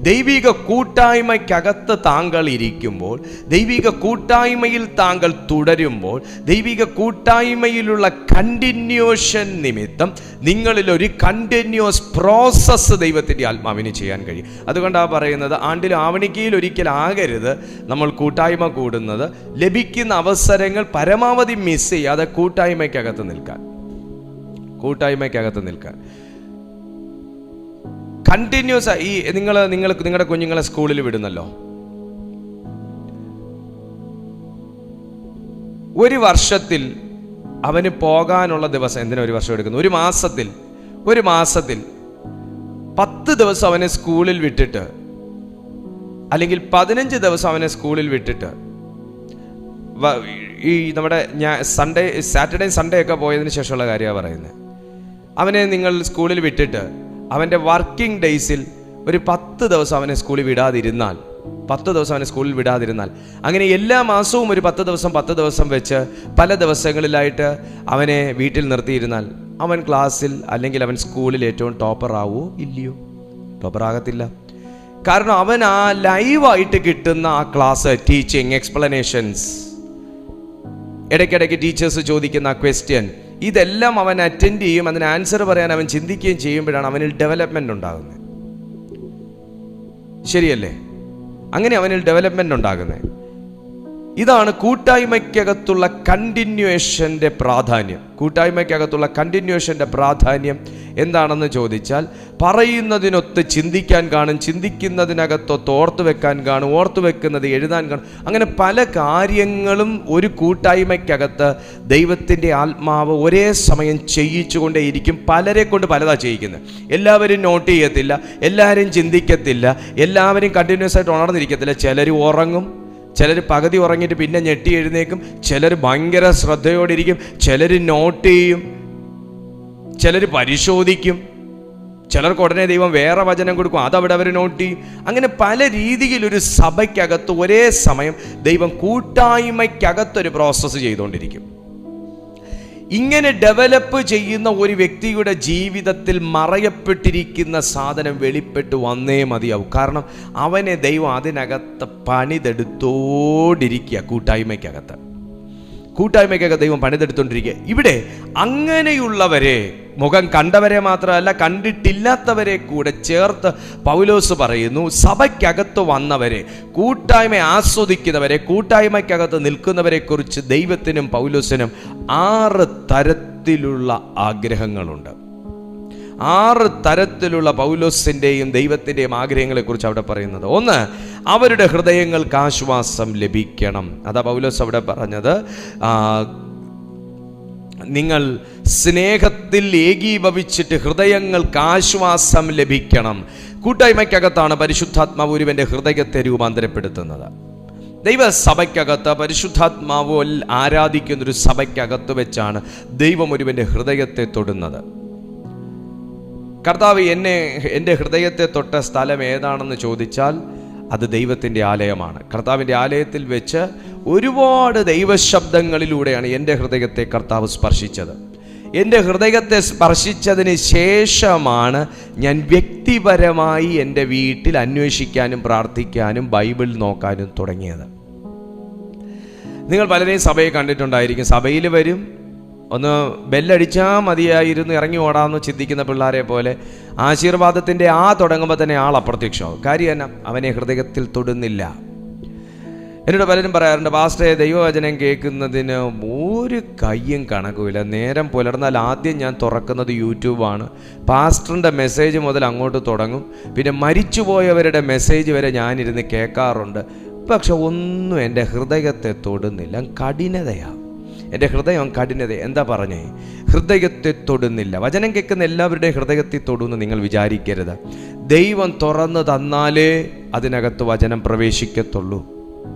ദൈവിക കൂട്ടായ്മയ്ക്കകത്ത് താങ്കൾ ഇരിക്കുമ്പോൾ, ദൈവിക കൂട്ടായ്മയിൽ താങ്കൾ തുടരുമ്പോൾ, ദൈവിക കൂട്ടായ്മയിലുള്ള കണ്ടിന്യൂഷൻ നിമിത്തം നിങ്ങളിൽ ഒരു കണ്ടിന്യൂസ് പ്രോസസ്സ് ദൈവത്തിൻ്റെ ആത്മാവിന് ചെയ്യാൻ കഴിയും. അതുകൊണ്ടാണ് പറയുന്നത്, ആണ്ടിൽ ആവണിക്കയിൽ ഒരിക്കലാകരുത് നമ്മൾ കൂട്ടായ്മ കൂടുന്നത്. ലഭിക്കുന്ന അവസരങ്ങൾ പരമാവധി മിസ് ചെയ്യാതെ കൂട്ടായ്മയ്ക്കകത്ത് നിൽക്കാൻ കണ്ടിന്യൂസ്. ഈ നിങ്ങളുടെ കുഞ്ഞുങ്ങളെ സ്കൂളിൽ വിടുന്നല്ലോ, ഒരു വർഷത്തിൽ അവന് പോകാനുള്ള ദിവസം എന്തിനാ ഒരു വർഷം എടുക്കുന്നു? ഒരു മാസത്തിൽ 10 ദിവസം അവനെ സ്കൂളിൽ വിട്ടിട്ട്, അല്ലെങ്കിൽ 15 ദിവസം അവനെ സ്കൂളിൽ വിട്ടിട്ട്, ഈ നമ്മുടെ സാറ്റർഡേ സൺഡേ ഒക്കെ പോയതിന് ശേഷമുള്ള കാര്യമാണ് പറയുന്നത്. അവനെ നിങ്ങൾ സ്കൂളിൽ വിട്ടിട്ട് അവൻ്റെ വർക്കിംഗ് ഡേയ്സിൽ ഒരു 10 ദിവസം അവനെ സ്കൂളിൽ വിടാതിരുന്നാൽ, അങ്ങനെ എല്ലാ മാസവും ഒരു 10 ദിവസം വെച്ച് പല ദിവസങ്ങളിലായിട്ട് അവനെ വീട്ടിൽ നിർത്തിയിരുന്നാൽ അവൻ ക്ലാസ്സിൽ അല്ലെങ്കിൽ അവൻ സ്കൂളിൽ ഏറ്റവും ടോപ്പർ ആവുമോ? ഇല്ലയോ? ടോപ്പർ ആകത്തില്ല. കാരണം അവൻ ആ ലൈവായിട്ട് കിട്ടുന്ന ആ ക്ലാസ്, ടീച്ചിങ്, എക്സ്പ്ലനേഷൻസ്, ഇടയ്ക്കിടയ്ക്ക് ടീച്ചേഴ്സ് ചോദിക്കുന്ന ക്വസ്റ്റ്യൻ, ഇതെല്ലാം അവൻ അറ്റൻഡ് ചെയ്യും. അതിന് ആൻസർ പറയാൻ അവൻ ചിന്തിക്കുകയും ചെയ്യുമ്പോഴാണ് അവനിൽ ഡെവലപ്മെന്റ് ഉണ്ടാകുന്നത്. ശരിയല്ലേ? അങ്ങനെ അവനിൽ ഡെവലപ്മെന്റ് ഉണ്ടാകുന്നത്. ഇതാണ് കൂട്ടായ്മയ്ക്കകത്തുള്ള കണ്ടിന്യൂവേഷൻ്റെ പ്രാധാന്യം. എന്താണെന്ന് ചോദിച്ചാൽ, പറയുന്നതിനൊത്ത് ചിന്തിക്കാൻ കാണും, ചിന്തിക്കുന്നതിനകത്തൊത്ത് ഓർത്തു വെക്കാൻ കാണും, ഓർത്തു വെക്കുന്നത് എഴുതാൻ കാണും. അങ്ങനെ പല കാര്യങ്ങളും ഒരു കൂട്ടായ്മയ്ക്കകത്ത് ദൈവത്തിൻ്റെ ആത്മാവ് ഒരേ സമയം ചെയ്യിച്ചുകൊണ്ടേയിരിക്കും. പലരെ കൊണ്ട് പലതാ ചെയ്യിക്കുന്നത്. എല്ലാവരും നോട്ട് ചെയ്യത്തില്ല, എല്ലാവരും ചിന്തിക്കത്തില്ല, എല്ലാവരും കണ്ടിന്യൂസ് ആയിട്ട് ഉണർന്നിരിക്കത്തില്ല. ചിലർ ഉറങ്ങും, ചിലർ പകുതി ഉറങ്ങിയിട്ട് പിന്നെ ഞെട്ടി എഴുന്നേക്കും, ചിലർ ഭയങ്കര ശ്രദ്ധയോടെ ഇരിക്കും, ചിലർ നോട്ട് ചെയ്യും, ചിലർ പരിശോധിക്കും, ചിലർക്ക് ഉടനെ ദൈവം വേറെ വചനം കൊടുക്കും, അതവിടെ അവർ നോട്ട് ചെയ്യും. അങ്ങനെ പല രീതിയിൽ ഒരു സഭയ്ക്കകത്ത് ഒരേ സമയം ദൈവം കൂട്ടായ്മയ്ക്കകത്തൊരു പ്രോസസ്സ് ചെയ്തുകൊണ്ടിരിക്കും. ഇങ്ങനെ ഡെവലപ്പ് ചെയ്യുന്ന ഒരു വ്യക്തിയുടെ ജീവിതത്തിൽ മറയപ്പെട്ടിരിക്കുന്ന സാധനം വെളിപ്പെട്ട് വന്നേ മതിയാവും. കാരണം അവനെ ദൈവം അതിനകത്ത് പണിതെടുത്തോണ്ടിരിക്കുക. കൂട്ടായ്മയ്ക്കകത്ത് ദൈവം പണിതെടുത്തോണ്ടിരിക്കുക. ഇവിടെ അങ്ങനെയുള്ളവരെ, മുഖം കണ്ടവരെ മാത്രമല്ല കണ്ടിട്ടില്ലാത്തവരെ കൂടെ ചേർത്ത് പൗലോസ് പറയുന്നു, സഭയ്ക്കകത്ത് വന്നവരെ, കൂട്ടായ്മ ആസ്വദിക്കുന്നവരെ, കൂട്ടായ്മയ്ക്കകത്ത് നിൽക്കുന്നവരെ കുറിച്ച് ദൈവത്തിനും പൗലോസിനും 6 തരത്തിലുള്ള ആഗ്രഹങ്ങളുണ്ട്. 6 തരത്തിലുള്ള പൗലോസിൻ്റെയും ദൈവത്തിൻ്റെയും ആഗ്രഹങ്ങളെക്കുറിച്ച് അവിടെ പറയുന്നത്. 1, അവരുടെ ഹൃദയങ്ങൾക്ക് ആശ്വാസം ലഭിക്കണം. അതാ പൗലോസ് അവിടെ പറഞ്ഞത്, നിങ്ങൾ സ്നേഹത്തിൽ ഏകീഭവിച്ചിട്ട് ഹൃദയങ്ങൾക്ക് ആശ്വാസം ലഭിക്കണം. കൂട്ടായ്മയ്ക്കകത്താണ് പരിശുദ്ധാത്മാവ് ഒരുവൻ്റെ ഹൃദയത്തെ രൂപാന്തരപ്പെടുത്തുന്നത്. ദൈവസഭയ്ക്കകത്ത് പരിശുദ്ധാത്മാവ് ആരാധിക്കുന്നൊരു സഭയ്ക്കകത്ത് വെച്ചാണ് ദൈവം ഒരുവൻ്റെ ഹൃദയത്തെ തൊടുന്നത്. കർത്താവ് എൻ്റെ ഹൃദയത്തെ തൊട്ട സ്ഥലം ഏതാണെന്ന് ചോദിച്ചാൽ അത് ദൈവത്തിൻ്റെ ആലയമാണ്. കർത്താവിൻ്റെ ആലയത്തിൽ വെച്ച് ഒരുപാട് ദൈവശബ്ദങ്ങളിലൂടെയാണ് എൻ്റെ ഹൃദയത്തെ കർത്താവ് സ്പർശിച്ചത്. എൻ്റെ ഹൃദയത്തെ സ്പർശിച്ചതിന് ശേഷമാണ് ഞാൻ വ്യക്തിപരമായി എൻ്റെ വീട്ടിൽ അന്വേഷിക്കാനും പ്രാർത്ഥിക്കാനും ബൈബിൾ നോക്കാനും തുടങ്ങിയത്. നിങ്ങൾ പലരെയും സഭയെ കണ്ടിട്ടുണ്ടായിരിക്കും. സഭയിൽ വരും, ഒന്ന് ബെല്ലടിച്ചാൽ മതിയായിരുന്നു ഇറങ്ങി ഓടാമെന്ന് ചിന്തിക്കുന്ന പിള്ളേരെ പോലെ ആശീർവാദത്തിൻ്റെ തുടങ്ങുമ്പോൾ തന്നെ ആൾ അപ്രത്യക്ഷമാവും. കാര്യം എന്നാ? അവനെ ഹൃദയത്തിൽ തൊടുന്നില്ല. എന്നോട് പലരും പറയാറുണ്ട്, പാസ്റ്ററെ ദൈവവചനം കേൾക്കുന്നതിന് ഒരു കയ്യും കണക്കുമില്ല. നേരം പുലർന്നാൽ ആദ്യം ഞാൻ തുറക്കുന്നത് യൂട്യൂബാണ്. പാസ്റ്ററിൻ്റെ മെസ്സേജ് മുതൽ അങ്ങോട്ട് തുടങ്ങും. പിന്നെ മരിച്ചുപോയവരുടെ മെസ്സേജ് വരെ ഞാനിരുന്ന് കേൾക്കാറുണ്ട്. പക്ഷെ ഒന്നും എൻ്റെ ഹൃദയത്തെ തൊടുന്നില്ല. കഠിനതയാണ് എൻ്റെ ഹൃദയം, കഠിനത. എന്താ പറഞ്ഞേ? ഹൃദയത്തെ തൊടുന്നില്ല. വചനം കേൾക്കുന്ന എല്ലാവരുടെയും ഹൃദയത്തിൽ തൊടുമെന്ന് നിങ്ങൾ വിചാരിക്കരുത്. ദൈവം തുറന്നു തന്നാലേ അതിനകത്ത് വചനം പ്രവേശിക്കത്തുള്ളൂ.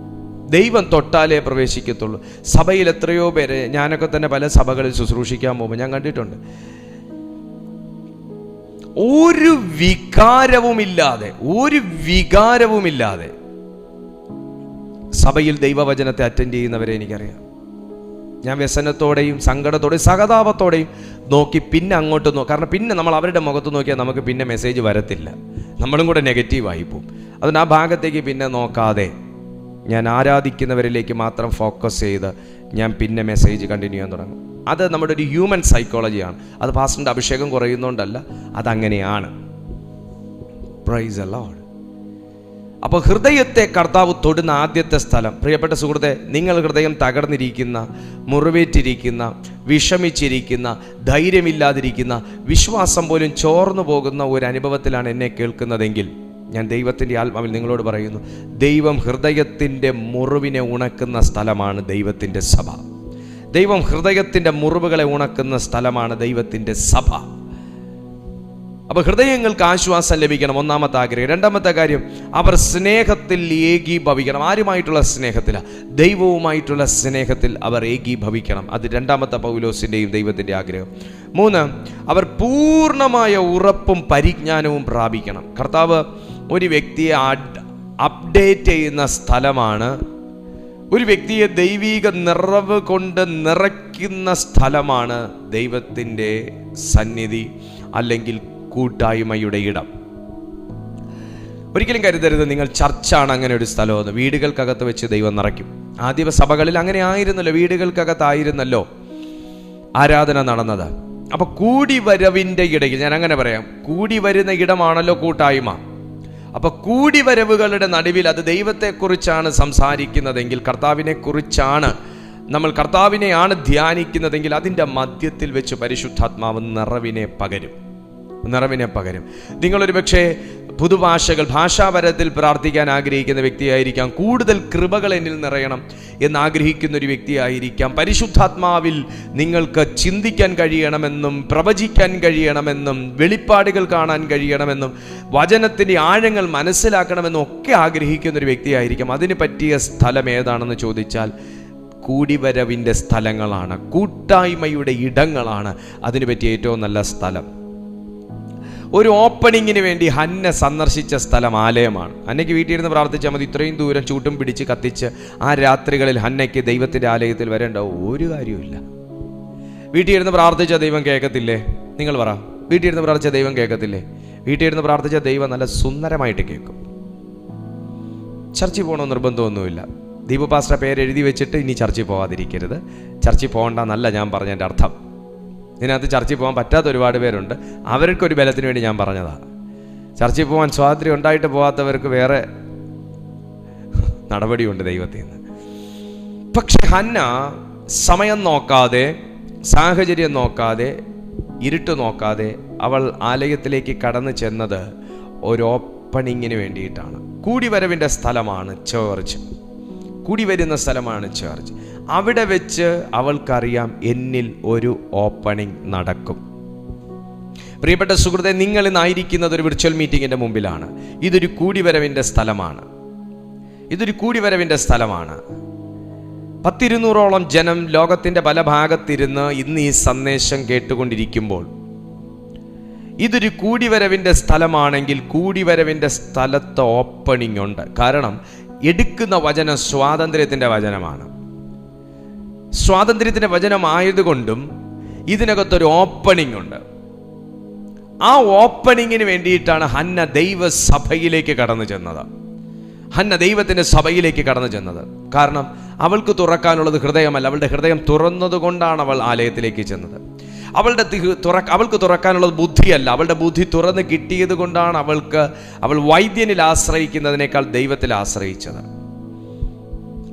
ദൈവം തൊട്ടാലേ പ്രവേശിക്കത്തുള്ളൂ. സഭയിൽ എത്രയോ പേര്, ഞാനൊക്കെ തന്നെ പല സഭകളിൽ ശുശ്രൂഷിക്കാൻ പോകുമ്പോൾ ഞാൻ കണ്ടിട്ടുണ്ട്, ഒരു വികാരവുമില്ലാതെ സഭയിൽ ദൈവവചനത്തെ അറ്റൻഡ് ചെയ്യുന്നവരെ എനിക്കറിയാം. ഞാൻ വ്യസനത്തോടെയും സങ്കടത്തോടെയും സഹതാപത്തോടെയും നോക്കി പിന്നെ അങ്ങോട്ട് കാരണം പിന്നെ നമ്മൾ അവരുടെ മുഖത്ത് നോക്കിയാൽ നമുക്ക് പിന്നെ മെസ്സേജ് വരത്തില്ല, നമ്മളും കൂടെ നെഗറ്റീവായി പോകും. അതുകൊണ്ട് ആ ഭാഗത്തേക്ക് പിന്നെ നോക്കാതെ ഞാൻ ആരാധിക്കുന്നവരിലേക്ക് മാത്രം ഫോക്കസ് ചെയ്ത് ഞാൻ പിന്നെ മെസ്സേജ് കണ്ടിന്യൂ ചെയ്യാൻ തുടങ്ങും. അത് നമ്മുടെ ഒരു ഹ്യൂമൻ സൈക്കോളജിയാണ്. അത് പാസ്റ്ററിൻ്റെ അഭിഷേകം കുറയുന്നതുകൊണ്ടല്ല, അതങ്ങനെയാണ്. Praise the Lord. അപ്പോൾ ഹൃദയത്തെ കർത്താവ് തൊടുന്ന ആദ്യത്തെ സ്ഥലം, പ്രിയപ്പെട്ട സുഹൃത്തെ, നിങ്ങൾ ഹൃദയം തകർന്നിരിക്കുന്ന, മുറിവേറ്റിരിക്കുന്ന, വിഷമിച്ചിരിക്കുന്ന, ധൈര്യമില്ലാതിരിക്കുന്ന, വിശ്വാസം പോലും ചോർന്നു പോകുന്ന ഒരു അനുഭവത്തിലാണ് എന്നെ കേൾക്കുന്നതെങ്കിൽ, ഞാൻ ദൈവത്തിൻ്റെ ആത്മാവിൽ നിങ്ങളോട് പറയുന്നു, ദൈവം ഹൃദയത്തിൻ്റെ മുറിവിനെ ഉണക്കുന്ന സ്ഥലമാണ് ദൈവത്തിൻ്റെ സഭ. ദൈവം ഹൃദയത്തിൻ്റെ മുറിവുകളെ ഉണക്കുന്ന സ്ഥലമാണ് ദൈവത്തിൻ്റെ സഭ. അപ്പോൾ ഹൃദയങ്ങൾക്ക് ആശ്വാസം ലഭിക്കണം, ഒന്നാമത്തെ ആഗ്രഹം. രണ്ടാമത്തെ കാര്യം, അവർ സ്നേഹത്തിൽ ഏകീഭവിക്കണം. ആരുമായിട്ടുള്ള സ്നേഹത്തില? ദൈവവുമായിട്ടുള്ള സ്നേഹത്തിൽ അവർ ഏകീഭവിക്കണം. അത് രണ്ടാമത്തെ പൗലോസിൻ്റെയും ദൈവത്തിൻ്റെ ആഗ്രഹം. 3, അവർ പൂർണ്ണമായ ഉറപ്പും പരിജ്ഞാനവും പ്രാപിക്കണം. കർത്താവ് ഒരു വ്യക്തിയെ അപ്ഡേറ്റ് ചെയ്യുന്ന സ്ഥലമാണ്, ഒരു വ്യക്തിയെ ദൈവിക നിറവ് കൊണ്ട് നിറയ്ക്കുന്ന സ്ഥലമാണ് ദൈവത്തിൻ്റെ സന്നിധി അല്ലെങ്കിൽ കൂട്ടായ്മയുടെ ഇടം. ഒരിക്കലും കരുതരുത് നിങ്ങൾ ചർച്ചാണ് അങ്ങനെ ഒരു സ്ഥലമെന്ന്. വീടുകൾക്കകത്ത് വെച്ച് ദൈവം നിറയ്ക്കും. ആദ്യ സഭകളിൽ അങ്ങനെ ആയിരുന്നല്ലോ, വീടുകൾക്കകത്തായിരുന്നല്ലോ ആരാധന നടന്നത്. അപ്പൊ കൂടിവരവിൻ്റെ ഇടയിൽ, ഞാൻ അങ്ങനെ പറയാം, കൂടി വരുന്ന ഇടമാണല്ലോ കൂട്ടായ്മ. അപ്പൊ കൂടിവരവുകളുടെ നടുവിൽ അത് ദൈവത്തെക്കുറിച്ചാണ് സംസാരിക്കുന്നതെങ്കിൽ, കർത്താവിനെ കുറിച്ചാണ് നമ്മൾ കർത്താവിനെയാണ് ധ്യാനിക്കുന്നതെങ്കിൽ, അതിൻ്റെ മധ്യത്തിൽ വെച്ച് പരിശുദ്ധാത്മാവ് നിറവിനെ പകരും. നിങ്ങളൊരു പക്ഷേ പുതുഭാഷകൾ, ഭാഷാപരത്തിൽ പ്രാർത്ഥിക്കാൻ ആഗ്രഹിക്കുന്ന വ്യക്തിയായിരിക്കാം. കൂടുതൽ കൃപകൾ എന്നിൽ നിറയണം എന്നാഗ്രഹിക്കുന്ന ഒരു വ്യക്തിയായിരിക്കാം. പരിശുദ്ധാത്മാവിൽ നിങ്ങൾക്ക് ചിന്തിക്കാൻ കഴിയണമെന്നും പ്രവചിക്കാൻ കഴിയണമെന്നും വെളിപ്പാടുകൾ കാണാൻ കഴിയണമെന്നും വചനത്തിൻ്റെ ആഴങ്ങൾ മനസ്സിലാക്കണമെന്നും ഒക്കെ ആഗ്രഹിക്കുന്ന ഒരു വ്യക്തിയായിരിക്കാം. അതിന് പറ്റിയ സ്ഥലം ഏതാണെന്ന് ചോദിച്ചാൽ കൂടിവരവിൻ്റെ സ്ഥലങ്ങളാണ്, കൂട്ടായ്മയുടെ ഇടങ്ങളാണ് അതിന് പറ്റിയ ഏറ്റവും നല്ല സ്ഥലം. ഒരു ഓപ്പണിങ്ങിന് വേണ്ടി ഹന്ന സന്ദർശിച്ച സ്ഥലം ആലയമാണ്. ഹന്നയ്ക്ക് വീട്ടിലിരുന്ന് പ്രാർത്ഥിച്ചാൽ മതി. ഇത്രയും ദൂരം ചൂട്ടും പിടിച്ച് കത്തിച്ച് ആ രാത്രികളിൽ ഹന്നയ്ക്ക് ദൈവത്തിൻ്റെ ആലയത്തിൽ വരേണ്ട ഒരു കാര്യമില്ല. വീട്ടിലിരുന്ന് പ്രാർത്ഥിച്ച ദൈവം കേൾക്കത്തില്ലേ? നിങ്ങൾ പറ. വീട്ടിലിരുന്ന് പ്രാർത്ഥിച്ച ദൈവം കേൾക്കത്തില്ലേ? വീട്ടിലിരുന്ന് പ്രാർത്ഥിച്ച ദൈവം നല്ല സുന്ദരമായിട്ട് കേൾക്കും. ചർച്ചിൽ പോകണമെന്ന് നിർബന്ധമൊന്നുമില്ല. ദീപു പാസ്റ്റർ പേരെഴുതി വെച്ചിട്ട് ഇനി ചർച്ചിൽ പോകാതിരിക്കരുത്. ചർച്ചിൽ പോകണ്ടെന്നല്ല ഞാൻ പറഞ്ഞതിൻ്റെ അർത്ഥം. ഇതിനകത്ത് ചർച്ചിൽ പോകാൻ പറ്റാത്ത ഒരുപാട് പേരുണ്ട്. അവർക്കൊരു ബലത്തിന് വേണ്ടി ഞാൻ പറഞ്ഞതാണ്. ചർച്ചിൽ പോകാൻ സ്വാതന്ത്ര്യം ഉണ്ടായിട്ട് പോകാത്തവർക്ക് വേറെ നടപടിയുണ്ട് ദൈവത്തിൽ നിന്ന്. പക്ഷെ ഹന്ന സമയം നോക്കാതെ, സാഹചര്യം നോക്കാതെ, ഇരുട്ട് നോക്കാതെ അവൾ ആലയത്തിലേക്ക് കടന്നു ചെന്നത് ഒരു ഓപ്പണിങ്ങിന് വേണ്ടിയിട്ടാണ്. കൂടിവരവിൻ്റെ സ്ഥലമാണ് ചേർച്ച്. കൂടി വരുന്ന സ്ഥലമാണ് ചേർച്ച്. അവിടെ വെച്ച് അവൾക്കറിയാം എന്നിൽ ഒരു ഓപ്പണിംഗ് നടക്കും. പ്രിയപ്പെട്ട സുഹൃത്തെ, നിങ്ങൾ ഇന്നായിരിക്കുന്നത് ഒരു വിർച്വൽ മീറ്റിങ്ങിൻ്റെ മുമ്പിലാണ്. ഇതൊരു കൂടിവരവിൻ്റെ സ്ഥലമാണ്. 100-200ഓളം ജനം ലോകത്തിൻ്റെ പല ഭാഗത്തിരുന്ന് ഇന്ന് ഈ സന്ദേശം കേട്ടുകൊണ്ടിരിക്കുമ്പോൾ ഇതൊരു കൂടിവരവിൻ്റെ സ്ഥലമാണെങ്കിൽ കൂടിവരവിൻ്റെ സ്ഥലത്ത് ഓപ്പണിംഗ് ഉണ്ട്. കാരണം എടുക്കുന്ന വചനം സ്വാതന്ത്ര്യത്തിൻ്റെ വചനമാണ്. സ്വാതന്ത്ര്യത്തിൻ്റെ വചനമായതുകൊണ്ടും ഇതിനകത്തൊരു ഓപ്പണിംഗ് ഉണ്ട്. ആ ഓപ്പണിങ്ങിന് വേണ്ടിയിട്ടാണ് ഹന്ന ദൈവസഭയിലേക്ക് കടന്നു ചെന്നത്. ദൈവത്തിൻ്റെ സഭയിലേക്ക് കടന്നു ചെന്നത്. കാരണം അവൾക്ക് തുറക്കാനുള്ളത് ഹൃദയമല്ല, അവളുടെ ഹൃദയം തുറന്നതുകൊണ്ടാണ് അവൾ ആലയത്തിലേക്ക് ചെന്നത്. അവൾക്ക് തുറക്കാനുള്ളത് ബുദ്ധിയല്ല, അവളുടെ ബുദ്ധി തുറന്ന് കിട്ടിയത് കൊണ്ടാണ് അവൾ വൈദ്യനിൽ ആശ്രയിക്കുന്നതിനേക്കാൾ ദൈവത്തിൽ ആശ്രയിച്ചത്.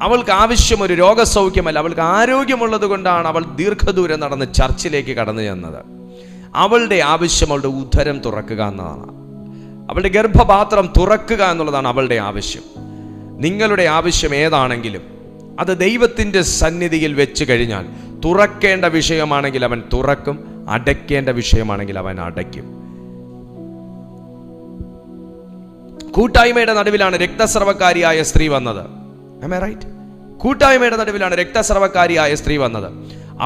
അവൾക്ക് ആവശ്യം ഒരു രോഗസൗഖ്യമല്ല, അവൾക്ക് ആരോഗ്യമുള്ളത് കൊണ്ടാണ് അവൾ ദീർഘദൂരം നടന്ന് ചർച്ചിലേക്ക് കടന്നു ചെന്നത്. അവളുടെ ആവശ്യം അവളുടെ ഉദരം തുറക്കുക എന്നതാണ്, അവളുടെ ഗർഭപാത്രം തുറക്കുക എന്നുള്ളതാണ് അവളുടെ ആവശ്യം. നിങ്ങളുടെ ആവശ്യം ഏതാണെങ്കിലും അത് ദൈവത്തിൻ്റെ സന്നിധിയിൽ വെച്ച് കഴിഞ്ഞാൽ തുറക്കേണ്ട വിഷയമാണെങ്കിൽ അവൻ തുറക്കും, അടയ്ക്കേണ്ട വിഷയമാണെങ്കിൽ അവൻ അടയ്ക്കും. കൂട്ടായ്മയുടെ നടുവിലാണ് രക്തസ്രവക്കാരിയായ സ്ത്രീ വന്നത്. Am I right? കൂട്ടായ്മയുടെ നടുവിലാണ് രക്തസ്രവക്കാരിയായ സ്ത്രീ വന്നത്.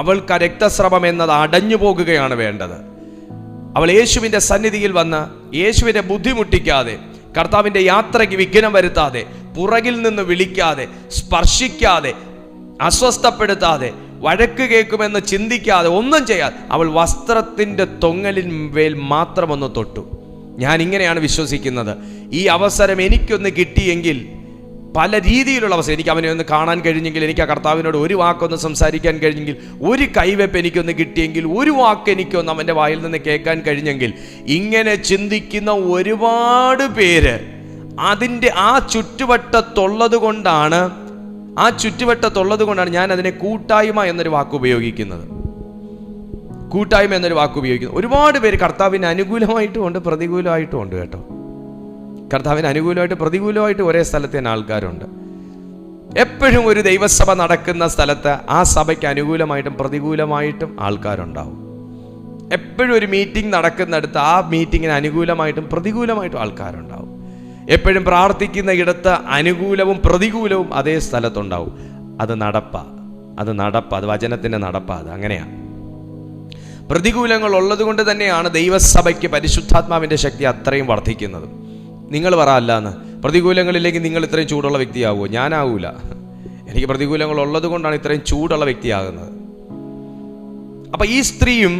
അവൾക്ക് ആ രക്തസ്രവം എന്നത് അടഞ്ഞു പോകുകയാണ് വേണ്ടത്. അവൾ യേശുവിൻ്റെ സന്നിധിയിൽ വന്ന് യേശുവിനെ ബുദ്ധിമുട്ടിക്കാതെ, കർത്താവിൻ്റെ യാത്രയ്ക്ക് വിഘ്നം വരുത്താതെ, പുറകിൽ നിന്ന് വിളിക്കാതെ, സ്പർശിക്കാതെ, അസ്വസ്ഥപ്പെടുത്താതെ, വഴക്ക് കേൾക്കുമെന്ന് ചിന്തിക്കാതെ, ഒന്നും ചെയ്യാതെ അവൾ വസ്ത്രത്തിൻ്റെ തൊങ്ങലിൻ മേൽ മാത്രമൊന്ന് തൊട്ടു. ഞാൻ ഇങ്ങനെയാണ് വിശ്വസിക്കുന്നത്, ഈ അവസരം എനിക്കൊന്ന് കിട്ടിയെങ്കിൽ, പല രീതിയിലുള്ള അവസരം, എനിക്ക് അവനെ ഒന്ന് കാണാൻ കഴിഞ്ഞെങ്കിൽ, എനിക്ക് ആ കർത്താവിനോട് ഒരു വാക്കൊന്ന് സംസാരിക്കാൻ കഴിഞ്ഞെങ്കിൽ, ഒരു കൈവെപ്പ് എനിക്കൊന്ന് കിട്ടിയെങ്കിൽ, ഒരു വാക്ക് എനിക്കൊന്ന് അവൻ്റെ വായിൽ നിന്ന് കേൾക്കാൻ കഴിഞ്ഞെങ്കിൽ, ഇങ്ങനെ ചിന്തിക്കുന്ന ഒരുപാട് പേര് അതിൻ്റെ ആ ചുറ്റുവട്ടത്തുള്ളത് കൊണ്ടാണ് ഞാൻ അതിനെ കൂട്ടായ്മ എന്നൊരു വാക്ക് ഉപയോഗിക്കുന്നത്. കൂട്ടായ്മ എന്നൊരു വാക്ക് ഉപയോഗിക്കുന്നത്. ഒരുപാട് പേര് കർത്താവിന് അനുകൂലമായിട്ടും ഉണ്ട്, പ്രതികൂലമായിട്ടും ഉണ്ട് കേട്ടോ. കർത്താവിന് അനുകൂലമായിട്ട് പ്രതികൂലമായിട്ട് ഒരേ സ്ഥലത്ത് തന്നെ ആൾക്കാരുണ്ട്. എപ്പോഴും ഒരു ദൈവസഭ നടക്കുന്ന സ്ഥലത്ത് ആ സഭയ്ക്ക് അനുകൂലമായിട്ടും പ്രതികൂലമായിട്ടും ആൾക്കാരുണ്ടാവും. എപ്പോഴും ഒരു മീറ്റിംഗ് നടക്കുന്നിടത്ത് ആ മീറ്റിങ്ങിന് അനുകൂലമായിട്ടും പ്രതികൂലമായിട്ടും ആൾക്കാരുണ്ടാവും. എപ്പോഴും പ്രാർത്ഥിക്കുന്ന ഇടത്ത് അനുകൂലവും പ്രതികൂലവും അതേ സ്ഥലത്തുണ്ടാവും. അത് അത് വചനത്തിൻ്റെ നടപ്പാ. അത് അങ്ങനെയാണ്. പ്രതികൂലങ്ങൾ ഉള്ളത് കൊണ്ട് തന്നെയാണ് ദൈവസഭയ്ക്ക് പരിശുദ്ധാത്മാവിൻ്റെ ശക്തി അത്രയും വർദ്ധിക്കുന്നത്. നിങ്ങൾ പറ അല്ലാന്ന്, പ്രതികൂലങ്ങളിലേക്ക് നിങ്ങൾ ഇത്രയും ചൂടുള്ള വ്യക്തിയാവുമോ? ഞാനാവൂല. എനിക്ക് പ്രതികൂലങ്ങൾ ഉള്ളത് കൊണ്ടാണ് ഇത്രയും ചൂടുള്ള വ്യക്തിയാകുന്നത്. അപ്പം ഈ സ്ത്രീയും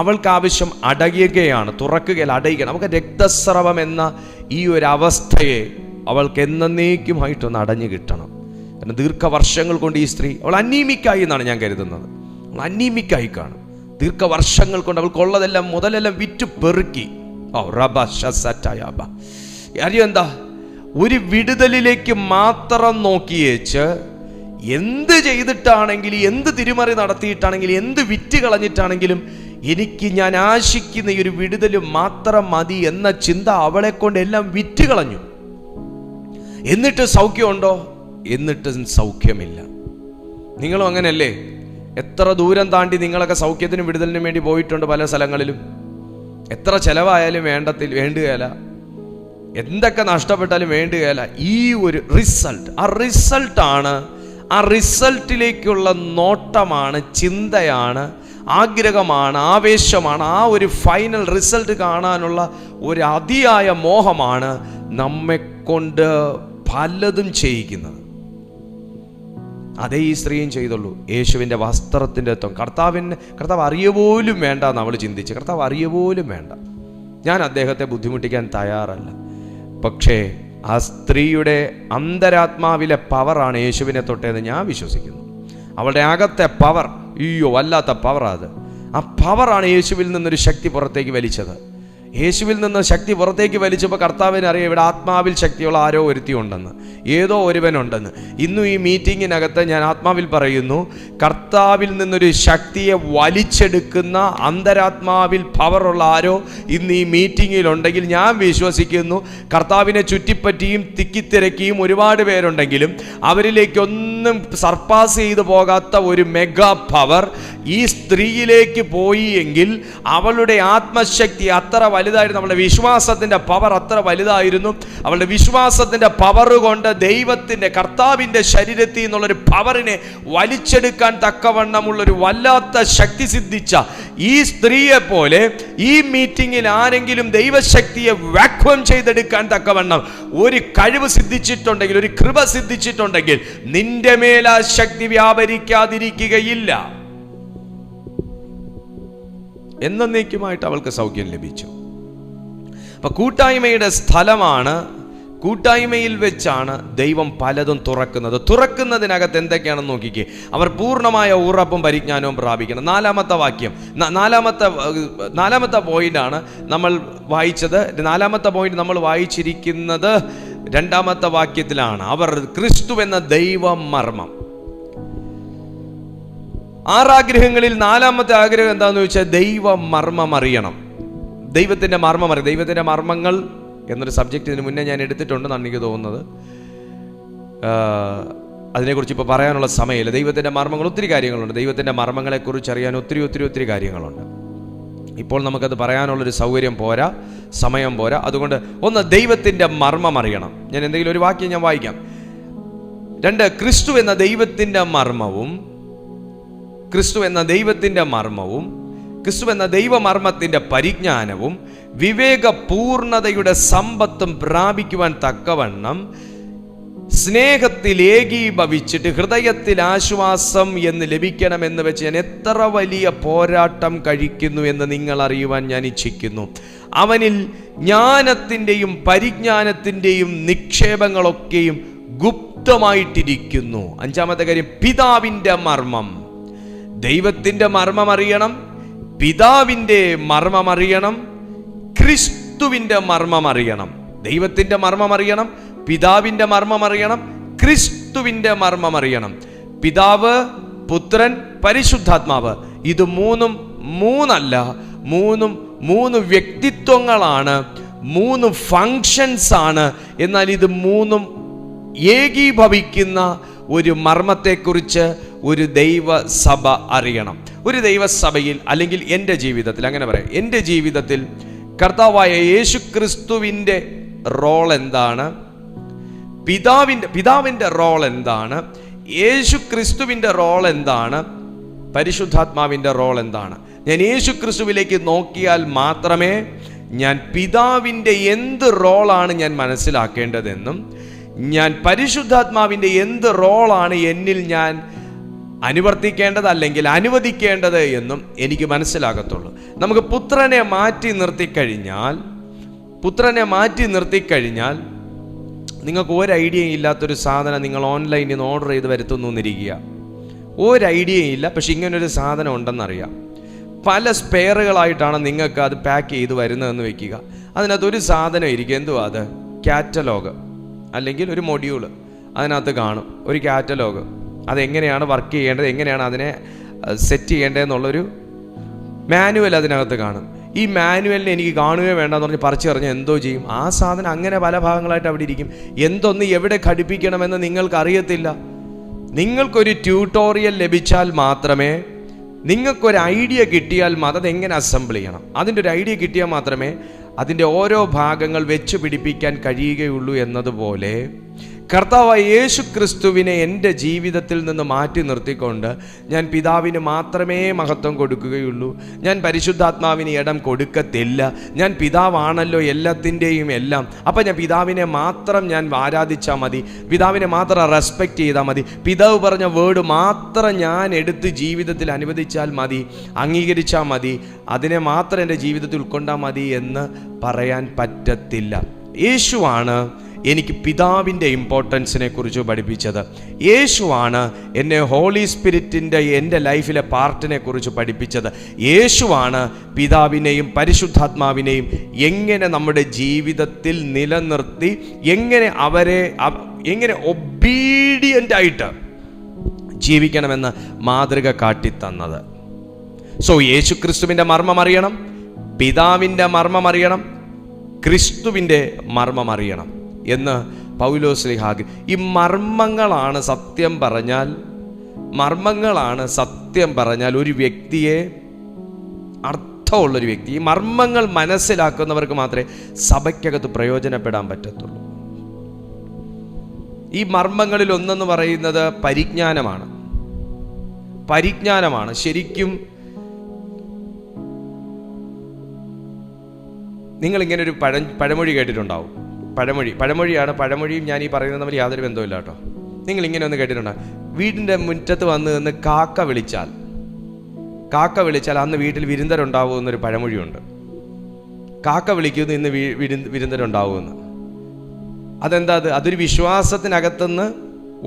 അവൾക്ക് ആവശ്യം അടയുകയാണ്, തുറക്കുകയല്ല, അടയുകയാണ്. നമുക്ക് രക്തസ്രവം എന്ന ഈ ഒരു അവസ്ഥയെ അവൾക്ക് എന്നേക്കുമായിട്ടൊന്ന് അടഞ്ഞു കിട്ടണം. കാരണം ദീർഘവർഷങ്ങൾ കൊണ്ട് ഈ സ്ത്രീ, അവൾ അനീമിക്കായി എന്നാണ് ഞാൻ കരുതുന്നത്. അവൾ അനീമിക്കായി കാണും. ദീർഘവർഷങ്ങൾ കൊണ്ട് അവൾക്കുള്ളതെല്ലാം മുതലെല്ലാം വിറ്റ് പെറുക്കി. കാര്യം എന്താ? ഒരു വിടുതലിലേക്ക് മാത്രം നോക്കിയേച്ച് എന്ത് ചെയ്തിട്ടാണെങ്കിലും, എന്ത് തിരുമറി നടത്തിയിട്ടാണെങ്കിലും, എന്ത് വിറ്റ് കളഞ്ഞിട്ടാണെങ്കിലും ഞാൻ ആശിക്കുന്ന ഈ ഒരു വിടുതൽ മാത്രം മതി എന്ന ചിന്ത അവളെ കൊണ്ട് എല്ലാം വിറ്റ് കളഞ്ഞു. എന്നിട്ട് സൗഖ്യമുണ്ടോ? എന്നിട്ടും സൗഖ്യമില്ല. നിങ്ങളും അങ്ങനെയല്ലേ? എത്ര ദൂരം താണ്ടി നിങ്ങളൊക്കെ സൗഖ്യത്തിനും വിടുതലിനും വേണ്ടി പോയിട്ടുണ്ട് പല സ്ഥലങ്ങളിലും. എത്ര ചെലവായാലും വേണ്ടുകയില്ല, എന്തൊക്കെ നഷ്ടപ്പെട്ടാലും വേണ്ടുകയില്ല. ഈ ഒരു റിസൾട്ട്, ആ റിസൾട്ടിലേക്കുള്ള നോട്ടമാണ്, ചിന്തയാണ്, ആഗ്രഹമാണ്, ആവേശമാണ്. ആ ഒരു ഫൈനൽ റിസൾട്ട് കാണാനുള്ള ഒരു അതിയായ മോഹമാണ് നമ്മെ കൊണ്ട് പലതും ചെയ്യിക്കുന്നത്. അതേ ഈ സ്ത്രീയും ചെയ്തുള്ളൂ. യേശുവിൻ്റെ വസ്ത്രത്തിൻ്റെ കർത്താവ് അറിയപോലും വേണ്ട എന്ന് അവൾ ചിന്തിച്ച്. കർത്താവ് അറിയപോലും വേണ്ട, ഞാൻ അദ്ദേഹത്തെ ബുദ്ധിമുട്ടിക്കാൻ തയ്യാറല്ല. പക്ഷേ ആ സ്ത്രീയുടെ അന്തരാത്മാവിലെ പവറാണ് യേശുവിനെ തൊട്ടേന്ന് ഞാൻ വിശ്വസിക്കുന്നു. അവളുടെ അകത്തെ പവർ, വല്ലാത്ത പവറാണ്. ആ പവറാണ് യേശുവിൽ നിന്നൊരു ശക്തി പുറത്തേക്ക് വലിച്ചത്. യേശുവിൽ നിന്ന് ശക്തി പുറത്തേക്ക് വലിച്ചപ്പോൾ കർത്താവിന് അറിയാം ഇവിടെ ആത്മാവിൽ ശക്തിയുള്ള ആരോ ഒരുത്തി ഉണ്ടെന്ന്, ഏതോ ഒരുവനുണ്ടെന്ന്. ഇന്നും ഈ മീറ്റിങ്ങിനകത്ത് ഞാൻ ആത്മാവിൽ പറയുന്നു, കർത്താവിൽ നിന്നൊരു ശക്തിയെ വലിച്ചെടുക്കുന്ന അന്തരാത്മാവിൽ പവറുള്ള ആരോ ഇന്ന് ഈ മീറ്റിങ്ങിലുണ്ടെങ്കിൽ ഞാൻ വിശ്വസിക്കുന്നു കർത്താവിനെ ചുറ്റിപ്പറ്റിയും തിക്കിത്തിരക്കിയും ഒരുപാട് പേരുണ്ടെങ്കിലും അവരിലേക്കൊന്നും സർപ്പാസ് ചെയ്തു പോകാത്ത ഒരു മെഗാ പവർ ഈ സ്ത്രീയിലേക്ക് പോയി എങ്കിൽ അവളുടെ ആത്മശക്തി അത്ര വലുതായിരുന്നു. അവളുടെ വിശ്വാസത്തിൻ്റെ പവർ അത്ര വലുതായിരുന്നു. അവളുടെ വിശ്വാസത്തിൻ്റെ പവർ കൊണ്ട് ദൈവത്തിൻ്റെ, കർത്താവിൻ്റെ ശരീരത്തിൽ നിന്നുള്ളൊരു പവറിനെ വലിച്ചെടുക്കാൻ തക്കവണ്ണമുള്ളൊരു വല്ലാത്ത ശക്തി സിദ്ധിച്ച ഈ സ്ത്രീയെ പോലെ ഈ മീറ്റിങ്ങിൽ ആരെങ്കിലും ദൈവശക്തിയെ വാക്വം ചെയ്തെടുക്കാൻ തക്കവണ്ണം ഒരു കഴിവ് സിദ്ധിച്ചിട്ടുണ്ടെങ്കിൽ, ഒരു കൃപ സിദ്ധിച്ചിട്ടുണ്ടെങ്കിൽ നിന്റെ മേൽ ആ ശക്തി വ്യാപരിക്കാതിരിക്കുകയില്ല. എന്നേക്കുമായിട്ട് അവൾക്ക് സൗഖ്യം ലഭിച്ചു. അപ്പൊ കൂട്ടായ്മയുടെ സ്ഥലമാണ്, കൂട്ടായ്മയിൽ വെച്ചാണ് ദൈവം പലതും തുറക്കുന്നതിനകത്ത് എന്തൊക്കെയാണെന്ന് നോക്കിക്കേ. അവർ പൂർണ്ണമായ ഉറപ്പും പരിജ്ഞാനവും പ്രാപിക്കണം. നാലാമത്തെ പോയിന്റാണ് നമ്മൾ വായിച്ചത്. നാലാമത്തെ പോയിന്റ് നമ്മൾ വായിച്ചിരിക്കുന്നത് 2-ാമത്തെ വാക്യത്തിലാണ്. അവർ ക്രിസ്തു എന്ന ദൈവ മർമ്മം. 6 ആഗ്രഹങ്ങളിൽ 4-ാമത്തെ ആഗ്രഹം എന്താണെന്ന് ചോദിച്ചാൽ ദൈവ മർമ്മം അറിയണം. ദൈവത്തിൻ്റെ മർമ്മം അറിയാം. ദൈവത്തിൻ്റെ മർമ്മങ്ങൾ എന്നൊരു സബ്ജക്റ്റ് ഇതിന് മുന്നേ ഞാൻ എടുത്തിട്ടുണ്ടെന്നാണ് എനിക്ക് തോന്നുന്നത്. അതിനെക്കുറിച്ച് ഇപ്പോൾ പറയാനുള്ള സമയമില്ല. ദൈവത്തിൻ്റെ മർമ്മങ്ങൾ ഒത്തിരി കാര്യങ്ങളുണ്ട്. ദൈവത്തിൻ്റെ മർമ്മങ്ങളെക്കുറിച്ച് അറിയാൻ ഒത്തിരി കാര്യങ്ങളുണ്ട്. ഇപ്പോൾ നമുക്കത് പറയാനുള്ളൊരു സൗകര്യം പോരാ, സമയം പോരാ. അതുകൊണ്ട് ഒന്ന് ദൈവത്തിൻ്റെ മർമ്മം അറിയണം. ഞാൻ എന്തെങ്കിലും ഒരു വാക്യം ഞാൻ വായിക്കാം. 2, ക്രിസ്തു എന്ന ദൈവത്തിൻ്റെ മർമ്മവും ക്രിസ്തു എന്ന ദൈവമർമ്മത്തിൻ്റെ പരിജ്ഞാനവും വിവേകപൂർണതയുടെ സമ്പത്തും പ്രാപിക്കുവാൻ തക്കവണ്ണം സ്നേഹത്തിൽ ഏകീഭവിച്ചിട്ട് ഹൃദയത്തിൽ ആശ്വാസം എന്ന് ലഭിക്കണമെന്ന് വെച്ച് ഞാൻ എത്ര വലിയ പോരാട്ടം കഴിക്കുന്നു എന്ന് നിങ്ങൾ അറിയുവാൻ ഞാൻ ഇച്ഛിക്കുന്നു. അവനിൽ ജ്ഞാനത്തിൻ്റെയും പരിജ്ഞാനത്തിൻ്റെയും നിക്ഷേപങ്ങളൊക്കെയും ഗുപ്തമായിട്ടിരിക്കുന്നു. 5-ാമത്തെ കാര്യം പിതാവിൻ്റെ മർമ്മം. ദൈവത്തിൻ്റെ മർമ്മം അറിയണം, പിതാവിൻ്റെ മർമ്മം അറിയണം, ക്രിസ്തുവിൻ്റെ മർമ്മം അറിയണം. ദൈവത്തിൻ്റെ മർമ്മം അറിയണം, പിതാവിൻ്റെ മർമ്മം അറിയണം, ക്രിസ്തുവിൻ്റെ മർമ്മം അറിയണം. പിതാവ്, പുത്രൻ, പരിശുദ്ധാത്മാവ്. ഇത് മൂന്നല്ല, മൂന്ന് വ്യക്തിത്വങ്ങളാണ്, 3 ഫങ്ഷൻസ് ആണ്. എന്നാൽ ഇത് 3 ഏകീഭവിക്കുന്ന ഒരു മർമ്മത്തെക്കുറിച്ച് ഒരു ദൈവസഭ അറിയണം. ഒരു ദൈവസഭയിൽ, അല്ലെങ്കിൽ എൻ്റെ ജീവിതത്തിൽ, അങ്ങനെ പറയാം, എൻ്റെ ജീവിതത്തിൽ കർത്താവായ യേശു ക്രിസ്തുവിൻ്റെ റോൾ എന്താണ്, പിതാവിൻ്റെ റോൾ എന്താണ്, യേശു ക്രിസ്തുവിൻ്റെ റോൾ എന്താണ്, പരിശുദ്ധാത്മാവിൻ്റെ റോൾ എന്താണ്. ഞാൻ യേശു ക്രിസ്തുവിലേക്ക് നോക്കിയാൽ മാത്രമേ ഞാൻ പിതാവിൻ്റെ എന്ത് റോളാണ് ഞാൻ മനസ്സിലാക്കേണ്ടതെന്നും ഞാൻ പരിശുദ്ധാത്മാവിൻ്റെ എന്ത് റോളാണ് എന്നിൽ ഞാൻ അനുവർത്തിക്കേണ്ടത് അല്ലെങ്കിൽ അനുവദിക്കേണ്ടത് എന്നും എനിക്ക് മനസ്സിലാകത്തുള്ളൂ. നമുക്ക് പുത്രനെ മാറ്റി നിർത്തിക്കഴിഞ്ഞാൽ നിങ്ങൾക്ക് ഒരു ഐഡിയയും ഇല്ലാത്തൊരു സാധനം നിങ്ങൾ ഓൺലൈനിൽ നിന്ന് ഓർഡർ ചെയ്ത് വരുത്തുന്നു എന്നിരിക്കുക. ഒരു ഐഡിയയും ഇല്ല, പക്ഷെ ഇങ്ങനൊരു സാധനം ഉണ്ടെന്നറിയാം. പല സ്പെയറുകളായിട്ടാണ് നിങ്ങൾക്ക് അത് പാക്ക് ചെയ്ത് വരുന്നതെന്ന് വെക്കുക. അതിനകത്ത് ഒരു സാധനം ഇരിക്കും. എന്തുവാ അത്? കാറ്റലോഗ് അല്ലെങ്കിൽ ഒരു മൊഡ്യൂള് അതിനകത്ത് കാണും, ഒരു കാറ്റലോഗ്. അതെങ്ങനെയാണ് വർക്ക് ചെയ്യേണ്ടത്, എങ്ങനെയാണ് അതിനെ സെറ്റ് ചെയ്യേണ്ടതെന്നുള്ളൊരു മാനുവൽ അതിനകത്ത് കാണും. ഈ മാനുവലിനെ എനിക്ക് കാണുകയോ വേണ്ടെന്ന് പറഞ്ഞ് പറിച്ചു പറഞ്ഞാൽ എന്തോ ചെയ്യും? ആ സാധനം അങ്ങനെ പല ഭാഗങ്ങളായിട്ട് അവിടെ ഇരിക്കും. എന്തൊന്ന് എവിടെ ഘടിപ്പിക്കണമെന്ന് നിങ്ങൾക്കറിയത്തില്ല. നിങ്ങൾക്കൊരു ട്യൂട്ടോറിയൽ ലഭിച്ചാൽ മാത്രമേ, നിങ്ങൾക്കൊരു ഐഡിയ കിട്ടിയാൽ അതെങ്ങനെ അസംബിൾ ചെയ്യണം, അതിൻ്റെ ഒരു ഐഡിയ കിട്ടിയാൽ മാത്രമേ അതിൻ്റെ ഓരോ ഭാഗങ്ങൾ വെച്ച് പിടിപ്പിക്കാൻ കഴിയുകയുള്ളൂ എന്നതുപോലെ കർത്താവായ യേശു ക്രിസ്തുവിനെ എൻ്റെ ജീവിതത്തിൽ നിന്ന് മാറ്റി നിർത്തിക്കൊണ്ട് ഞാൻ പിതാവിന് മാത്രമേ മഹത്വം കൊടുക്കുകയുള്ളൂ. ഞാൻ പരിശുദ്ധാത്മാവിന് ഇടം കൊടുക്കത്തില്ല. ഞാൻ പിതാവാണല്ലോ എല്ലാത്തിൻ്റെയും എല്ലാം. അപ്പം ഞാൻ പിതാവിനെ മാത്രം ഞാൻ ആരാധിച്ചാൽ മതി, പിതാവിനെ മാത്രം റെസ്പെക്റ്റ് ചെയ്താൽ മതി, പിതാവ് പറഞ്ഞ വേർഡ് മാത്രം ഞാൻ എടുത്ത് ജീവിതത്തിൽ അനുവദിച്ചാൽ മതി, അംഗീകരിച്ചാൽ മതി, അതിനെ മാത്രം എൻ്റെ ജീവിതത്തിൽ ഉൾക്കൊണ്ടാൽ മതി എന്ന് പറയാൻ പറ്റത്തില്ല. യേശുവാണ് എനിക്ക് പിതാവിൻ്റെ ഇമ്പോർട്ടൻസിനെ കുറിച്ച് പഠിപ്പിച്ചത്. യേശുവാണ് എന്നെ ഹോളി സ്പിരിറ്റിൻ്റെ എൻ്റെ ലൈഫിലെ പാർട്ടിനെ കുറിച്ച് പഠിപ്പിച്ചത്. യേശുവാണ് പിതാവിനെയും പരിശുദ്ധാത്മാവിനെയും എങ്ങനെ നമ്മുടെ ജീവിതത്തിൽ നിലനിർത്തി എങ്ങനെ ഒബീഡിയൻ്റ് ആയിട്ട് ജീവിക്കണമെന്ന് മാതൃക കാട്ടിത്തന്നത്. സോ യേശു ക്രിസ്തുവിൻ്റെ മർമ്മം അറിയണം, പിതാവിൻ്റെ മർമ്മം അറിയണം, ക്രിസ്തുവിൻ്റെ മർമ്മം അറിയണം എന്ന് പൗലോസ് ശ്ലീഹ. ഈ മർമ്മങ്ങളാണ് സത്യം പറഞ്ഞാൽ ഒരു വ്യക്തിയെ, അർത്ഥമുള്ളൊരു വ്യക്തി, ഈ മർമ്മങ്ങൾ മനസ്സിലാക്കുന്നവർക്ക് മാത്രമേ സഭയ്ക്കകത്ത് പ്രയോജനപ്പെടാൻ പറ്റത്തുള്ളൂ. ഈ മർമ്മങ്ങളിൽ ഒന്നെന്ന് പറയുന്നത് പരിജ്ഞാനമാണ്. ശരിക്കും നിങ്ങളിങ്ങനെ ഒരു പഴമൊഴി കേട്ടിട്ടുണ്ടാവും. പഴമൊഴിയും ഞാൻ ഈ പറയുന്നത് തമ്മിൽ യാതൊരു ബന്ധമില്ല കേട്ടോ. നിങ്ങളിങ്ങനെ ഒന്ന് കേട്ടിട്ടുണ്ടാവും. വീടിൻ്റെ മുറ്റത്ത് വന്ന് നിന്ന് കാക്ക വിളിച്ചാൽ അന്ന് വീട്ടിൽ വിരുന്നരുണ്ടാവുമെന്നൊരു പഴമൊഴിയുണ്ട്. കാക്ക വിളിക്കുന്നു ഇന്ന് വിരുന്നരുണ്ടാവുമെന്ന്. അതെന്താ? അതൊരു വിശ്വാസത്തിനകത്തുനിന്ന്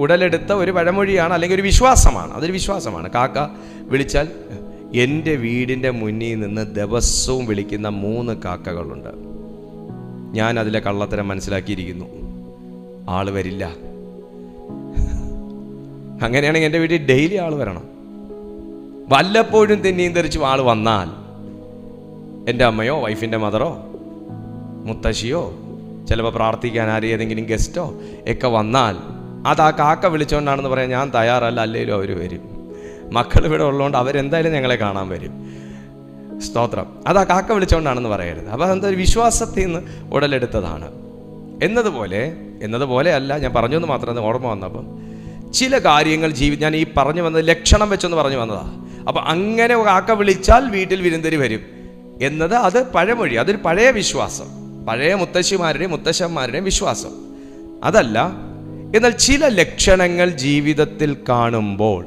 ഉടലെടുത്ത ഒരു പഴമൊഴിയാണ്, അല്ലെങ്കിൽ ഒരു വിശ്വാസമാണ്. അതൊരു വിശ്വാസമാണ്. കാക്ക വിളിച്ചാൽ എൻ്റെ വീടിൻ്റെ മുന്നിൽ നിന്ന് ദിവസവും വിളിക്കുന്ന 3 കാക്കകളുണ്ട്. ഞാൻ അതിലെ കള്ളത്തരം മനസ്സിലാക്കിയിരിക്കുന്നു. ആള് വരില്ല. അങ്ങനെയാണെങ്കിൽ എൻ്റെ വീട്ടിൽ ഡെയിലി ആള് വരണം. വല്ലപ്പോഴും തെന്നിയും തെറിച്ചും ആള് വന്നാൽ എൻ്റെ അമ്മയോ വൈഫിൻ്റെ മദറോ മുത്തശ്ശിയോ ചിലപ്പോൾ പ്രാർത്ഥിക്കാൻ ഏതെങ്കിലും ഗസ്റ്റോ ഒക്കെ വന്നാൽ അത് ആ കാക്ക വിളിച്ചുകൊണ്ടാണെന്ന് പറയാൻ ഞാൻ തയ്യാറല്ല. അല്ലെങ്കിലും അവർ വരും. മക്കൾ ഇവിടെ ഉള്ളതുകൊണ്ട് അവരെന്തായാലും ഞങ്ങളെ കാണാൻ വരും. സ്തോത്രം. അത് ആ കാക്ക വിളിച്ചുകൊണ്ടാണെന്ന് പറയരുത്. അപ്പോൾ അതൊരു വിശ്വാസത്തിൽ നിന്ന് ഉടലെടുത്തതാണ്. എന്നതുപോലെ അല്ല, ഞാൻ പറഞ്ഞെന്ന് മാത്രം ഓർമ്മ വന്നപ്പം ചില കാര്യങ്ങൾ ഞാൻ ഈ പറഞ്ഞു വന്നത് ലക്ഷണം വെച്ചൊന്ന് പറഞ്ഞു വന്നതാണ്. അപ്പം അങ്ങനെ കാക്ക വിളിച്ചാൽ വീട്ടിൽ വിരുന്നര് വരും എന്നത് അത് പഴമൊഴി, അതൊരു പഴയ വിശ്വാസം, പഴയ മുത്തശ്ശിമാരുടെയും മുത്തശ്ശന്മാരുടെയും വിശ്വാസം. അതല്ല. എന്നാൽ ചില ലക്ഷണങ്ങൾ ജീവിതത്തിൽ കാണുമ്പോൾ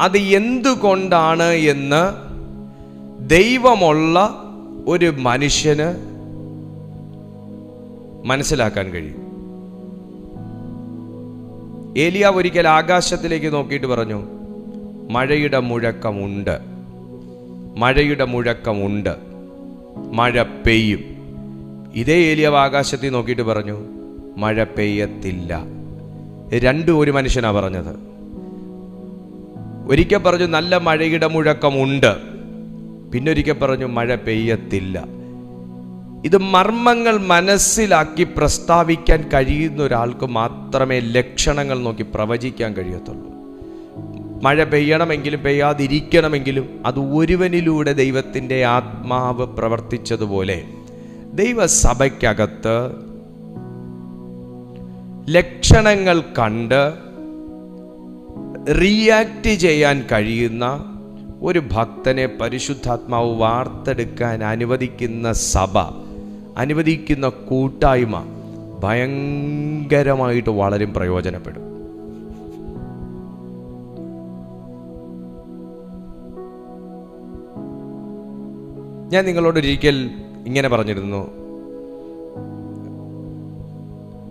അത് എന്തുകൊണ്ടാണ് എന്ന് ദൈവമുള്ള ഒരു മനുഷ്യന് മനസ്സിലാക്കാൻ കഴിയും. ഏലിയാവ് ഒരിക്കൽ ആകാശത്തിലേക്ക് നോക്കിയിട്ട് പറഞ്ഞു, മഴയുടെ മുഴക്കമുണ്ട്, മഴ പെയ്യും. ഇതേ ഏലിയാവ് ആകാശത്തിൽ നോക്കിയിട്ട് പറഞ്ഞു, മഴ പെയ്യത്തില്ല. രണ്ടും ഒരു മനുഷ്യനാ പറഞ്ഞത്. ഒരിക്കൽ പറഞ്ഞു നല്ല മഴയുടെ മുഴക്കമുണ്ട്, പിന്നൊരിക്കൽ പറഞ്ഞു മഴ പെയ്യത്തില്ല. ഇത് മർമ്മങ്ങൾ മനസ്സിലാക്കി പ്രസ്താവിക്കാൻ കഴിയുന്ന ഒരാൾക്ക് മാത്രമേ ലക്ഷണങ്ങൾ നോക്കി പ്രവചിക്കാൻ കഴിയത്തുള്ളൂ. മഴ പെയ്യണമെങ്കിലും പെയ്യാതിരിക്കണമെങ്കിലും അത് ഒരുവനിലൂടെ ദൈവത്തിൻ്റെ ആത്മാവ് പ്രവർത്തിച്ചതുപോലെ ദൈവസഭയ്ക്കകത്ത് ലക്ഷണങ്ങൾ കണ്ട് റിയാക്ട് ചെയ്യാൻ കഴിയുന്ന ഒരു ഭക്തനെ പരിശുദ്ധാത്മാവ് വാർത്തെടുക്കാൻ അനുവദിക്കുന്ന സഭ, അനുവദിക്കുന്ന കൂട്ടായ്മ ഭയങ്കരമായിട്ട് വളരും, പ്രയോജനപ്പെടും. ഞാൻ നിങ്ങളോടൊരിക്കൽ ഇങ്ങനെ പറഞ്ഞിരുന്നു,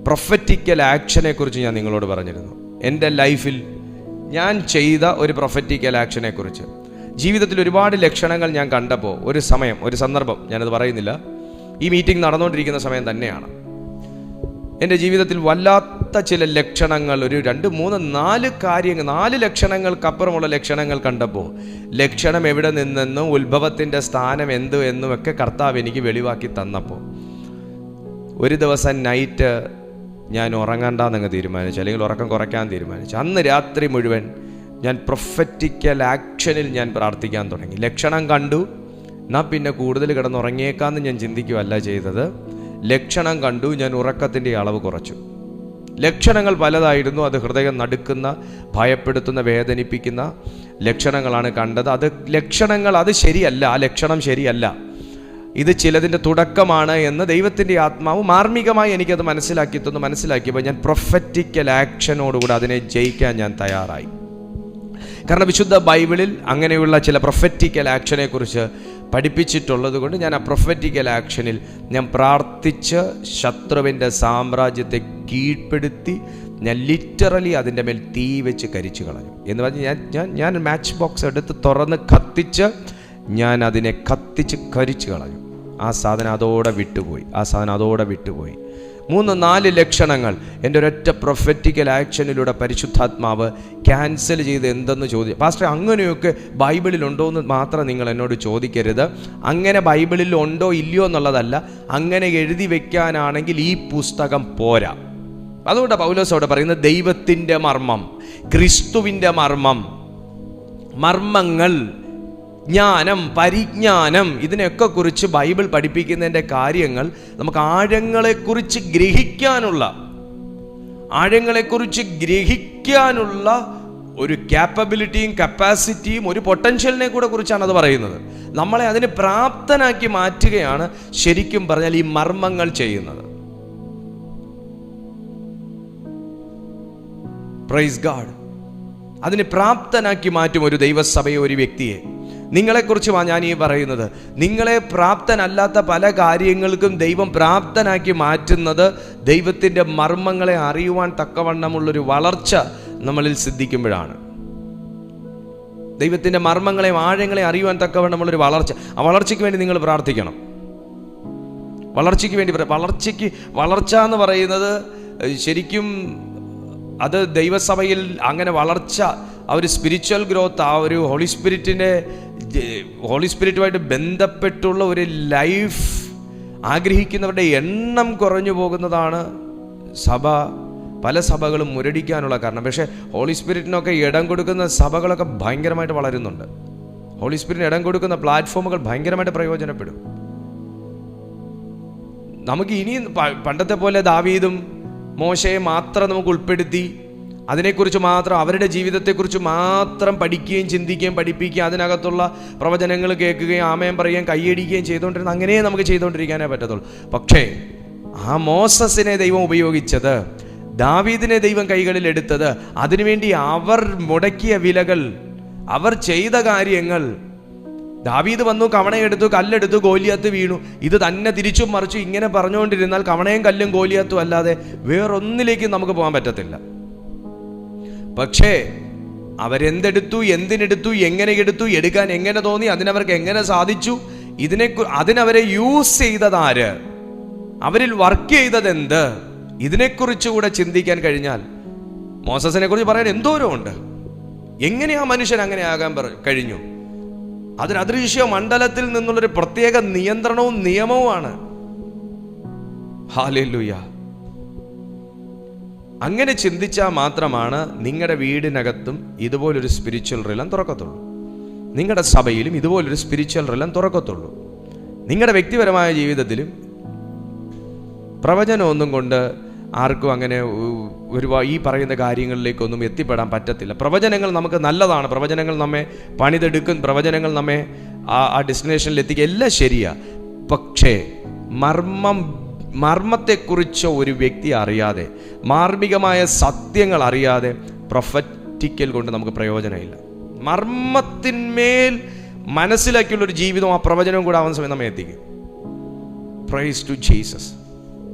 പ്രൊഫറ്റിക്കൽ ആക്ഷനെ കുറിച്ച് ഞാൻ നിങ്ങളോട് പറഞ്ഞിരുന്നു. എൻ്റെ ലൈഫിൽ ഞാൻ ചെയ്ത ഒരു പ്രൊഫറ്റിക്കൽ ആക്ഷനെ കുറിച്ച്. ജീവിതത്തിൽ ഒരുപാട് ലക്ഷണങ്ങൾ ഞാൻ കണ്ടപ്പോൾ ഒരു സന്ദർഭം, ഞാനത് പറയുന്നില്ല, ഈ മീറ്റിംഗ് നടന്നുകൊണ്ടിരിക്കുന്ന സമയം തന്നെയാണ്. എൻ്റെ ജീവിതത്തിൽ വല്ലാത്ത ചില ലക്ഷണങ്ങൾ, ഒരു 2, 3, 4 കാര്യങ്ങൾ, 4 ലക്ഷണങ്ങൾക്കപ്പുറമുള്ള ലക്ഷണങ്ങൾ കണ്ടപ്പോൾ, ലക്ഷണം എവിടെ നിന്നെന്നും ഉത്ഭവത്തിൻ്റെ സ്ഥാനം എന്ത് എന്നുമൊക്കെ കർത്താവ് എനിക്ക് വെളിവാക്കി തന്നപ്പോൾ ഒരു ദിവസം നൈറ്റ് ഞാൻ ഉറങ്ങണ്ടെന്നങ്ങ് തീരുമാനിച്ചു, അല്ലെങ്കിൽ ഉറക്കം കുറയ്ക്കാൻ തീരുമാനിച്ചു. അന്ന് രാത്രി മുഴുവൻ ഞാൻ പ്രൊഫറ്റിക്കൽ ആക്ഷനിൽ ഞാൻ പ്രാർത്ഥിക്കാൻ തുടങ്ങി. ലക്ഷണം കണ്ടു, എന്നാൽ പിന്നെ കൂടുതൽ കിടന്നുറങ്ങിയേക്കാമെന്ന് ഞാൻ ചിന്തിക്കുകയല്ല ചെയ്തത്. ലക്ഷണം കണ്ടു, ഞാൻ ഉറക്കത്തിൻ്റെ അളവ് കുറച്ചു. ലക്ഷണങ്ങൾ പലതായിരുന്നു. അത് ഹൃദയം നടുക്കുന്ന, ഭയപ്പെടുത്തുന്ന, വേദനിപ്പിക്കുന്ന ലക്ഷണങ്ങളാണ് കണ്ടത്. അത് ശരിയല്ല, ആ ലക്ഷണം ശരിയല്ല, ഇത് ചിലതിൻ്റെ തുടക്കമാണ് എന്ന് ദൈവത്തിൻ്റെ ആത്മാവ് മാർമികമായി എനിക്കത് മനസ്സിലാക്കിയപ്പോൾ ഞാൻ പ്രൊഫറ്റിക്കൽ ആക്ഷനോടുകൂടി അതിനെ ജയിക്കാൻ ഞാൻ തയ്യാറായി. കാരണം വിശുദ്ധ ബൈബിളിൽ അങ്ങനെയുള്ള ചില പ്രൊഫറ്റിക്കൽ ആക്ഷനെ കുറിച്ച് പഠിപ്പിച്ചിട്ടുള്ളത് കൊണ്ട് ഞാൻ ആ പ്രൊഫറ്റിക്കൽ ആക്ഷനിൽ ഞാൻ പ്രാർത്ഥിച്ച് ശത്രുവിൻ്റെ സാമ്രാജ്യത്തെ കീഴ്പ്പെടുത്തി ഞാൻ ലിറ്ററലി അതിൻ്റെ മേൽ തീ വെച്ച് കരിച്ചു കളഞ്ഞു. എന്ന് പറഞ്ഞാൽ ഞാൻ മാച്ച് ബോക്സ് എടുത്ത് തുറന്ന് കത്തിച്ച് ഞാൻ അതിനെ കത്തിച്ച് കരിച്ചു കളഞ്ഞു. ആ സാധനം അതോടെ വിട്ടുപോയി. 3-4 ലക്ഷണങ്ങൾ എൻ്റെ ഒരൊറ്റ പ്രൊഫറ്റിക്കൽ ആക്ഷനിലൂടെ പരിശുദ്ധാത്മാവ് ക്യാൻസൽ ചെയ്ത് എന്തെന്ന് ചോദിച്ചു. പാസ്റ്റർ, അങ്ങനെയൊക്കെ ബൈബിളിലുണ്ടോ എന്ന് മാത്രം നിങ്ങൾ എന്നോട് ചോദിക്കരുത്. അങ്ങനെ ബൈബിളിൽ ഉണ്ടോ ഇല്ലയോ എന്നുള്ളതല്ല, അങ്ങനെ എഴുതി വെക്കാനാണെങ്കിൽ ഈ പുസ്തകം പോരാ. അതുകൊണ്ട് പൗലോസ് അവിടെ പറയുന്നത് ദൈവത്തിൻ്റെ മർമ്മം, ക്രിസ്തുവിൻ്റെ മർമ്മങ്ങൾ, ജ്ഞാനം, പരിജ്ഞാനം, ഇതിനെയൊക്കെ കുറിച്ച് ബൈബിൾ പഠിപ്പിക്കുന്നതിൻ്റെ കാര്യങ്ങൾ നമുക്ക് ആഴങ്ങളെക്കുറിച്ച് ഗ്രഹിക്കാനുള്ള ഒരു ക്യാപ്പബിലിറ്റിയും കപ്പാസിറ്റിയും ഒരു പൊട്ടൻഷ്യലിനെ കൂടെ കുറിച്ചാണ് അത് പറയുന്നത്. നമ്മളെ അതിന് പ്രാപ്തനാക്കി മാറ്റുകയാണ് ശരിക്കും പറഞ്ഞാൽ ഈ മർമ്മങ്ങൾ ചെയ്യുന്നത്. Praise God. അതിന് പ്രാപ്തനാക്കി മാറ്റും ഒരു ദൈവസഭയെ, ഒരു വ്യക്തിയെ. നിങ്ങളെക്കുറിച്ചുമാണ് ഞാൻ ഈ പറയുന്നത്. നിങ്ങളെ പ്രാപ്തനല്ലാത്ത പല കാര്യങ്ങൾക്കും ദൈവം പ്രാപ്തനാക്കി മാറ്റുന്നത് ദൈവത്തിൻ്റെ മർമ്മങ്ങളെ അറിയുവാൻ തക്കവണ്ണമുള്ളൊരു വളർച്ച നമ്മളിൽ സിദ്ധിക്കുമ്പോഴാണ്. ദൈവത്തിൻ്റെ മർമ്മങ്ങളെയും ആഴങ്ങളെയും അറിയുവാൻ തക്കവണ്ണം നമ്മളൊരു വളർച്ച, ആ വളർച്ചയ്ക്ക് വേണ്ടി നിങ്ങൾ പ്രാർത്ഥിക്കണം. വളർച്ചയ്ക്ക് വേണ്ടി വളർച്ച എന്ന് പറയുന്നത് ശരിക്കും അത് ദൈവസഭയിൽ അങ്ങനെ വളർച്ച, ആ ഒരു സ്പിരിച്വൽ ഗ്രോത്ത്, ആ ഒരു ഹോളി സ്പിരിറ്റുമായിട്ട് ബന്ധപ്പെട്ടുള്ള ഒരു ലൈഫ് ആഗ്രഹിക്കുന്നവരുടെ എണ്ണം കുറഞ്ഞു പോകുന്നതാണ് പല സഭകളും മുരടിക്കാനുള്ള കാരണം. പക്ഷേ ഹോളി സ്പിരിറ്റിനൊക്കെ ഇടം കൊടുക്കുന്ന സഭകളൊക്കെ ഭയങ്കരമായിട്ട് വളരുന്നുണ്ട്. ഹോളി സ്പിരിറ്റിന് ഇടം കൊടുക്കുന്ന പ്ലാറ്റ്ഫോമുകൾ ഭയങ്കരമായിട്ട് പ്രയോജനപ്പെടും. നമുക്ക് ഇനിയും പണ്ടത്തെ പോലെ ദാവീദും മോശയെ മാത്രം നമുക്ക് ഉൾപ്പെടുത്തി അതിനെക്കുറിച്ച് മാത്രം, അവരുടെ ജീവിതത്തെക്കുറിച്ച് മാത്രം പഠിക്കുകയും ചിന്തിക്കുകയും പഠിപ്പിക്കുകയും അതിനകത്തുള്ള പ്രവചനങ്ങൾ കേൾക്കുകയും ആമയം പറയുകയും കൈയടിക്കുകയും ചെയ്തുകൊണ്ടിരുന്ന അങ്ങനെ നമുക്ക് ചെയ്തുകൊണ്ടിരിക്കാനേ പറ്റത്തുള്ളൂ. പക്ഷേ ആ മോസസിനെ ദൈവം ഉപയോഗിച്ചത്, ദാവീദിനെ ദൈവം കൈകളിൽ എടുത്തത്, അതിനുവേണ്ടി അവർ മുടക്കിയ വിലകൾ, അവർ ചെയ്ത കാര്യങ്ങൾ. ദാവീദ് വന്നു, കവണയെടുത്തു, കല്ലെടുത്തു, ഗോലിയാത്ത് വീണു. ഇത് തന്നെ തിരിച്ചും മറിച്ചു ഇങ്ങനെ പറഞ്ഞുകൊണ്ടിരുന്നാൽ കവണയും കല്ലും ഗോലിയാത്തും അല്ലാതെ വേറൊന്നിലേക്കും നമുക്ക് പോകാൻ പറ്റത്തില്ല. പക്ഷേ അവരെന്തെടുത്തു, എന്തിനെടുത്തു, എങ്ങനെ എടുത്തു, എടുക്കാൻ എങ്ങനെ തോന്നി, അതിനവർക്ക് എങ്ങനെ സാധിച്ചു, അതിനവരെ യൂസ് ചെയ്തതാര്, അവരിൽ വർക്ക് ചെയ്തതെന്ത്, ഇതിനെക്കുറിച്ച് കൂടെ ചിന്തിക്കാൻ കഴിഞ്ഞാൽ മോസസിനെ കുറിച്ച് പറയാൻ എന്തോരമുണ്ട്. എങ്ങനെയാ മനുഷ്യൻ അങ്ങനെ ആകാൻ കഴിഞ്ഞു? അതൊരു അദൃശ്യ മണ്ഡലത്തിൽ നിന്നുള്ളൊരു പ്രത്യേക നിയന്ത്രണവും നിയമവുമാണ്. ഹല്ലേലൂയ. അങ്ങനെ ചിന്തിച്ചാൽ മാത്രമാണ് നിങ്ങളുടെ വീടിനകത്തും ഇതുപോലൊരു സ്പിരിച്വൽ റിലം തുറക്കത്തുള്ളൂ. നിങ്ങളുടെ സഭയിലും ഇതുപോലൊരു സ്പിരിച്വൽ റിലം തുറക്കത്തുള്ളൂ. നിങ്ങളുടെ വ്യക്തിപരമായ ജീവിതത്തിലും പ്രവചനമൊന്നും കൊണ്ട് ആർക്കും അങ്ങനെ ഈ പറയുന്ന കാര്യങ്ങളിലേക്കൊന്നും എത്തിപ്പെടാൻ പറ്റത്തില്ല. പ്രവചനങ്ങൾ നമുക്ക് നല്ലതാണ്, പ്രവചനങ്ങൾ നമ്മെ പണിതെടുക്കും, പ്രവചനങ്ങൾ നമ്മെ ആ ഡെസ്റ്റിനേഷനിൽ എത്തിക്കുക, എല്ലാം ശരിയാ. പക്ഷേ മർമ്മത്തെക്കുറിച്ച് ഒരു വ്യക്തി അറിയാതെ, മാർമികമായ സത്യങ്ങൾ അറിയാതെ പ്രൊഫറ്റിക്കൽ കൊണ്ട് നമുക്ക് പ്രയോജനമില്ല. മർമ്മത്തിന്മേൽ മനസ്സിലാക്കിയുള്ളൊരു ജീവിതം, ആ പ്രവചനവും കൂടെ ആവുന്ന സമയം നമ്മെ എത്തിക്കും. Praise to Jesus.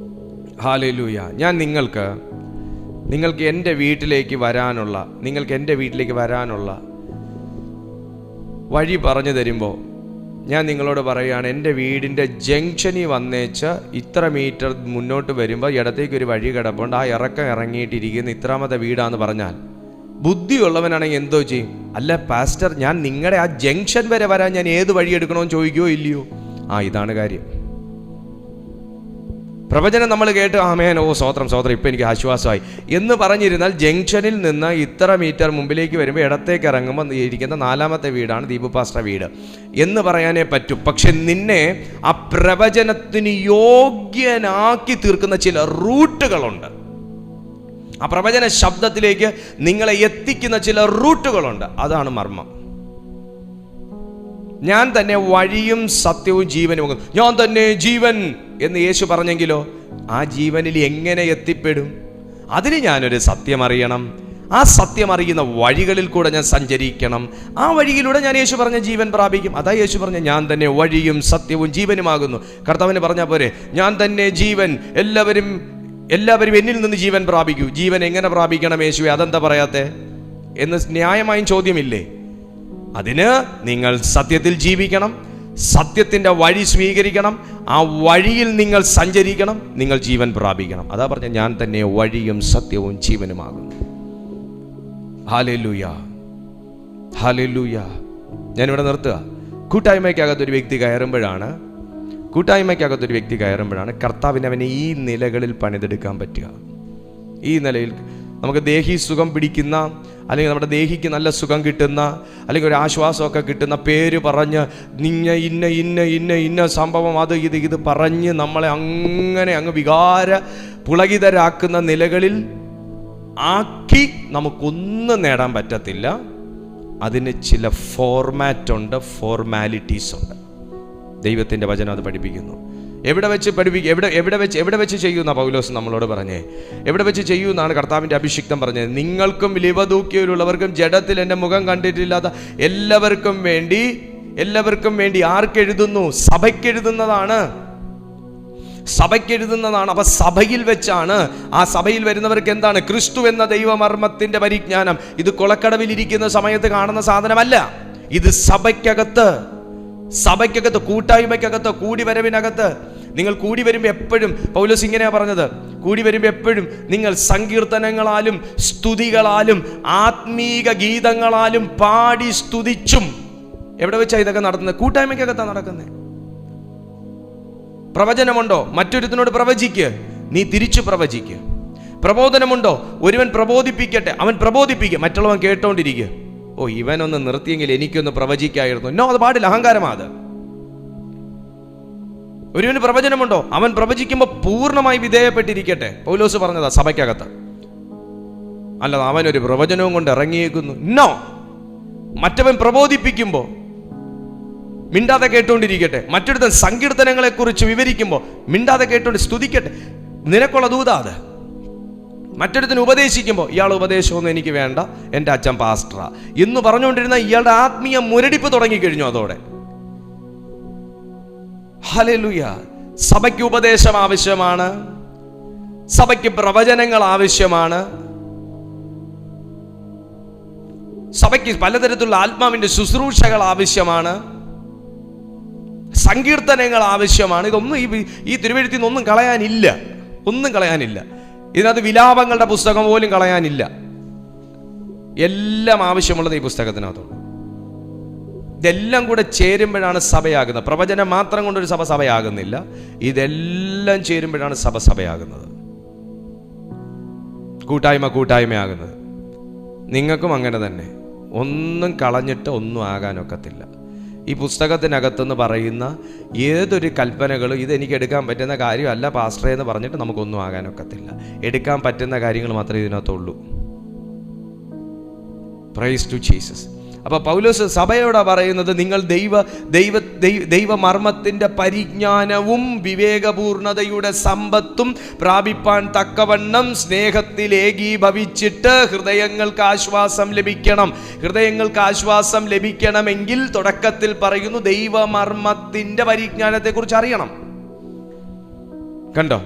ഹല്ലേലൂയ. ഞാൻ നിങ്ങൾക്ക് എൻ്റെ വീട്ടിലേക്ക് വരാനുള്ള വഴി പറഞ്ഞു തരുമ്പോൾ ഞാൻ നിങ്ങളോട് പറയുകയാണ്, എൻ്റെ വീടിൻ്റെ ജംഗ്ഷനിൽ വന്നേച്ച് ഇത്ര മീറ്റർ മുന്നോട്ട് വരുമ്പോൾ ഇടത്തേക്കൊരു വഴി കിടപ്പുണ്ട്, ആ ഇറങ്ങിയിട്ടിരിക്കുന്ന ഇത്രാമത്തെ വീടാന്ന് പറഞ്ഞാൽ ബുദ്ധിയുള്ളവനാണെങ്കിൽ എന്തോ ചെയ്യും? അല്ല പാസ്റ്റർ, ഞാൻ നിങ്ങളുടെ ആ ജംഗ്ഷൻ വരെ വരാൻ ഞാൻ ഏത് വഴി എടുക്കണമെന്ന് ചോദിക്കുകയോ ഇല്ലയോ? ഇതാണ് കാര്യം. പ്രവചനം നമ്മൾ കേട്ട് ആമേൻ, ഓ സ്വോത്രം ഇപ്പം എനിക്ക് ആശ്വാസമായി എന്ന് പറഞ്ഞിരുന്നാൽ ജംഗ്ഷനിൽ നിന്ന് ഇത്ര മീറ്റർ മുമ്പിലേക്ക് വരുമ്പോൾ ഇടത്തേക്ക് ഇറങ്ങുമ്പോൾ ഇരിക്കുന്ന 4ാമത്തെ വീടാണ് ദീപു പാസ്റ്റർ വീട് എന്ന് പറയാനേ പറ്റും. പക്ഷെ നിന്നെ ആ പ്രവചനത്തിന് യോഗ്യനാക്കി തീർക്കുന്ന ചില റൂട്ടുകളുണ്ട്. ആ പ്രവചന ശബ്ദത്തിലേക്ക് നിങ്ങളെ എത്തിക്കുന്ന ചില റൂട്ടുകളുണ്ട്. അതാണ് മർമ്മം. ഞാൻ തന്നെ വഴിയും സത്യവും ജീവനും, ഞാൻ തന്നെ ജീവൻ എന്ന് യേശു പറഞ്ഞെങ്കിലോ ആ ജീവനിൽ എങ്ങനെ എത്തിപ്പെടും? അതിന് ഞാനൊരു സത്യം അറിയണം. ആ സത്യം അറിയുന്ന വഴികളിൽ കൂടെ ഞാൻ സഞ്ചരിക്കണം. ആ വഴിയിലൂടെ ഞാൻ യേശു പറഞ്ഞ ജീവൻ പ്രാപിക്കും. അതാ യേശു പറഞ്ഞ ഞാൻ തന്നെ വഴിയും സത്യവും ജീവനുമാകുന്നു. കർത്താവിന് പറഞ്ഞാൽ പോരെ, ഞാൻ തന്നെ ജീവൻ, എല്ലാവരും എന്നിൽ നിന്ന് ജീവൻ പ്രാപിക്കൂ. ജീവൻ എങ്ങനെ പ്രാപിക്കണം യേശുവേ, അതെന്താ പറയാത്തെ എന്ന് ന്യായമായും ചോദ്യമില്ലേ? അതിന് നിങ്ങൾ സത്യത്തിൽ ജീവിക്കണം, സത്യത്തിൻ്റെ വഴി സ്വീകരിക്കണം, ആ വഴിയിൽ നിങ്ങൾ സഞ്ചരിക്കണം, നിങ്ങൾ ജീവൻ പ്രാപിക്കണം. അതാ പറഞ്ഞ ഞാൻ തന്നെ വഴിയും സത്യവും ജീവനുമാകുന്നു. Hallelujah, hallelujah. ഞാനിവിടെ നിർത്തുക. കൂട്ടായ്മയ്ക്കകത്തൊരു വ്യക്തി കയറുമ്പോഴാണ് കർത്താവിന് അവനെ ഈ നിലകളിൽ പണിതെടുക്കാൻ പറ്റുക. ഈ നിലയിൽ നമുക്ക് ദേഹി സുഖം പിടിക്കുന്ന, അല്ലെങ്കിൽ നമ്മുടെ ദേഹിക്ക് നല്ല സുഖം കിട്ടുന്ന, അല്ലെങ്കിൽ ഒരു ആശ്വാസമൊക്കെ കിട്ടുന്ന പേര് പറഞ്ഞ് ഇന്ന സംഭവം അത് ഇത് പറഞ്ഞ് നമ്മളെ അങ്ങ് വികാര പുളകിതരാക്കുന്ന നിലകളിൽ ആക്കി നമുക്കൊന്നും നേടാൻ പറ്റത്തില്ല. അതിന് ചില ഫോർമാലിറ്റീസ് ഉണ്ട്. ദൈവത്തിൻ്റെ വചനം അത് പഠിപ്പിക്കുന്നു. എവിടെ വെച്ച് ചെയ്യുന്ന പൗലോസ് നമ്മളോട് പറഞ്ഞേ, എവിടെ വെച്ച് ചെയ്യുമെന്നാണ് കർത്താവിൻ്റെ അഭിഷിക്തം പറഞ്ഞത്. നിങ്ങൾക്കും ലിവദൂക്യയിലുള്ളവർക്കും ജഡത്തിൽ എൻ്റെ മുഖം കണ്ടിട്ടില്ലാത്ത എല്ലാവർക്കും വേണ്ടി ആർക്കെഴുതുന്നു? സഭയ്ക്കെഴുതുന്നതാണ്. സഭയ്ക്ക് എഴുതുന്നതാണ്. അപ്പൊ സഭയിൽ വെച്ചാണ്, ആ സഭയിൽ വരുന്നവർക്ക് എന്താണ്? ക്രിസ്തു എന്ന ദൈവമർമ്മത്തിന്റെ പരിജ്ഞാനം. ഇത് കൊളക്കടവിൽ ഇരിക്കുന്ന സമയത്ത് കാണുന്ന സാധനമല്ല. ഇത് സഭയ്ക്കകത്ത് കൂട്ടായ്മയ്ക്കകത്ത്, കൂടിവരവിനകത്ത്. നിങ്ങൾ കൂടി വരുമ്പോൾ എപ്പോഴും, പൗലോസ് ഇങ്ങനെയാ പറഞ്ഞത്, കൂടി വരുമ്പോൾ എപ്പോഴും നിങ്ങൾ സങ്കീർത്തനങ്ങളാലും സ്തുതികളാലും ആത്മീക ഗീതങ്ങളാലും പാടി സ്തുതിച്ചും. എവിടെ വെച്ചാ ഇതൊക്കെ നടത്തുന്നത്? കൂട്ടായ്മയ്ക്കകത്താണ് നടക്കുന്നത്. പ്രവചനമുണ്ടോ? മറ്റൊരുത്തിനോട് പ്രവചിക്ക്, നീ തിരിച്ചു പ്രവചിക്ക്. പ്രബോധനമുണ്ടോ? ഒരുവൻ പ്രബോധിപ്പിക്കട്ടെ, അവൻ പ്രബോധിപ്പിക്കുക, മറ്റുള്ളവൻ കേട്ടോണ്ടിരിക്കുക. ഓ, ഇവനൊന്ന് നിർത്തിയെങ്കിൽ എനിക്കൊന്ന് പ്രവചിക്കായിരുന്നു. നോ, അത് പാടില്ല, അഹങ്കാരമാണ്. ഒരുവന് പ്രവചനമുണ്ടോ? അവൻ പ്രവചിക്കുമ്പോൾ പൂർണ്ണമായി വിധേയപ്പെട്ടിരിക്കട്ടെ. പൗലോസ് പറഞ്ഞതാ സഭയ്ക്കകത്ത്. അല്ലാതെ അവനൊരു പ്രവചനവും കൊണ്ട് ഇറങ്ങിയേക്കുന്നു. നോ, മറ്റവൻ പ്രബോധിപ്പിക്കുമ്പോൾ മിണ്ടാതെ കേട്ടോണ്ടിരിക്കട്ടെ. മറ്റൊരുത്തൻ സങ്കീർത്തനങ്ങളെ കുറിച്ച് വിവരിക്കുമ്പോൾ മിണ്ടാതെ കേട്ടോണ്ട് സ്തുതിക്കട്ടെ. നിനക്കുള്ള ദൂത അത്. മറ്റൊരുത്തന് ഉപദേശിക്കുമ്പോൾ ഇയാൾ ഉപദേശമൊന്നും എനിക്ക് വേണ്ട, എൻ്റെ അച്ഛൻ പാസ്റ്ററാ എന്ന് പറഞ്ഞുകൊണ്ടിരുന്ന ഇയാളുടെ ആത്മീയ മുരടിപ്പ് തുടങ്ങിക്കഴിഞ്ഞു. അതോടെ ഹല്ലേലൂയ. സഭയ്ക്ക് ഉപദേശം ആവശ്യമാണ്, സഭയ്ക്ക് പ്രവചനങ്ങൾ ആവശ്യമാണ്, സഭയ്ക്ക് പലതരത്തിലുള്ള ആത്മാവിന്റെ ശുശ്രൂഷകൾ ആവശ്യമാണ്, സങ്കീർത്തനങ്ങൾ ആവശ്യമാണ്. ഇതൊന്നും ഈ തിരുവെഴുത്തിൽ നിന്നൊന്നും കളയാനില്ല, ഒന്നും കളയാനില്ല. ഇതിനകത്ത് വിലാപങ്ങളുടെ പുസ്തകം പോലും കളയാനില്ല. എല്ലാം ആവശ്യമുള്ളത് ഈ പുസ്തകത്തിനകത്തുണ്ട്. ഇതെല്ലാം കൂടെ ചേരുമ്പോഴാണ് സഭയാകുന്നത്. പ്രവചനം മാത്രം കൊണ്ടൊരു സഭ സഭയാകുന്നില്ല, ഇതെല്ലാം ചേരുമ്പോഴാണ് സഭ സഭയാകുന്നത്, കൂട്ടായ്മയാകുന്നത്. നിങ്ങൾക്കും അങ്ങനെ തന്നെ. ഒന്നും കളഞ്ഞിട്ട് ഒന്നും ആകാനൊക്കത്തില്ല. ഈ പുസ്തകത്തിനകത്തെന്ന് പറയുന്ന ഏതൊരു കൽപ്പനകളും ഇതെനിക്ക് എടുക്കാൻ പറ്റുന്ന കാര്യമല്ല പാസ്റ്ററേ എന്ന് പറഞ്ഞിട്ട് നമുക്കൊന്നും ആകാനൊക്കത്തില്ല. എടുക്കാൻ പറ്റുന്ന കാര്യങ്ങൾ മാത്രമേ ഇതിനകത്തുള്ളൂ. Price to Jesus. അപ്പൊ പൗലോസ് സഭയോടാ പറയുന്നത്, നിങ്ങൾ ദൈവമർമ്മത്തിന്റെ പരിജ്ഞാനവും വിവേകപൂർണതയുടെ സമ്പത്തും പ്രാപിപ്പാൻ തക്കവണ്ണം സ്നേഹത്തിൽ ഏകീഭവിച്ചിട്ട് ഹൃദയങ്ങൾക്ക് ആശ്വാസം ലഭിക്കണം. ഹൃദയങ്ങൾക്ക് ആശ്വാസം ലഭിക്കണമെങ്കിൽ തുടക്കത്തിൽ പറയുന്നു ദൈവമർമ്മത്തിന്റെ പരിജ്ഞാനത്തെ കുറിച്ച് അറിയണം. കണ്ടോ,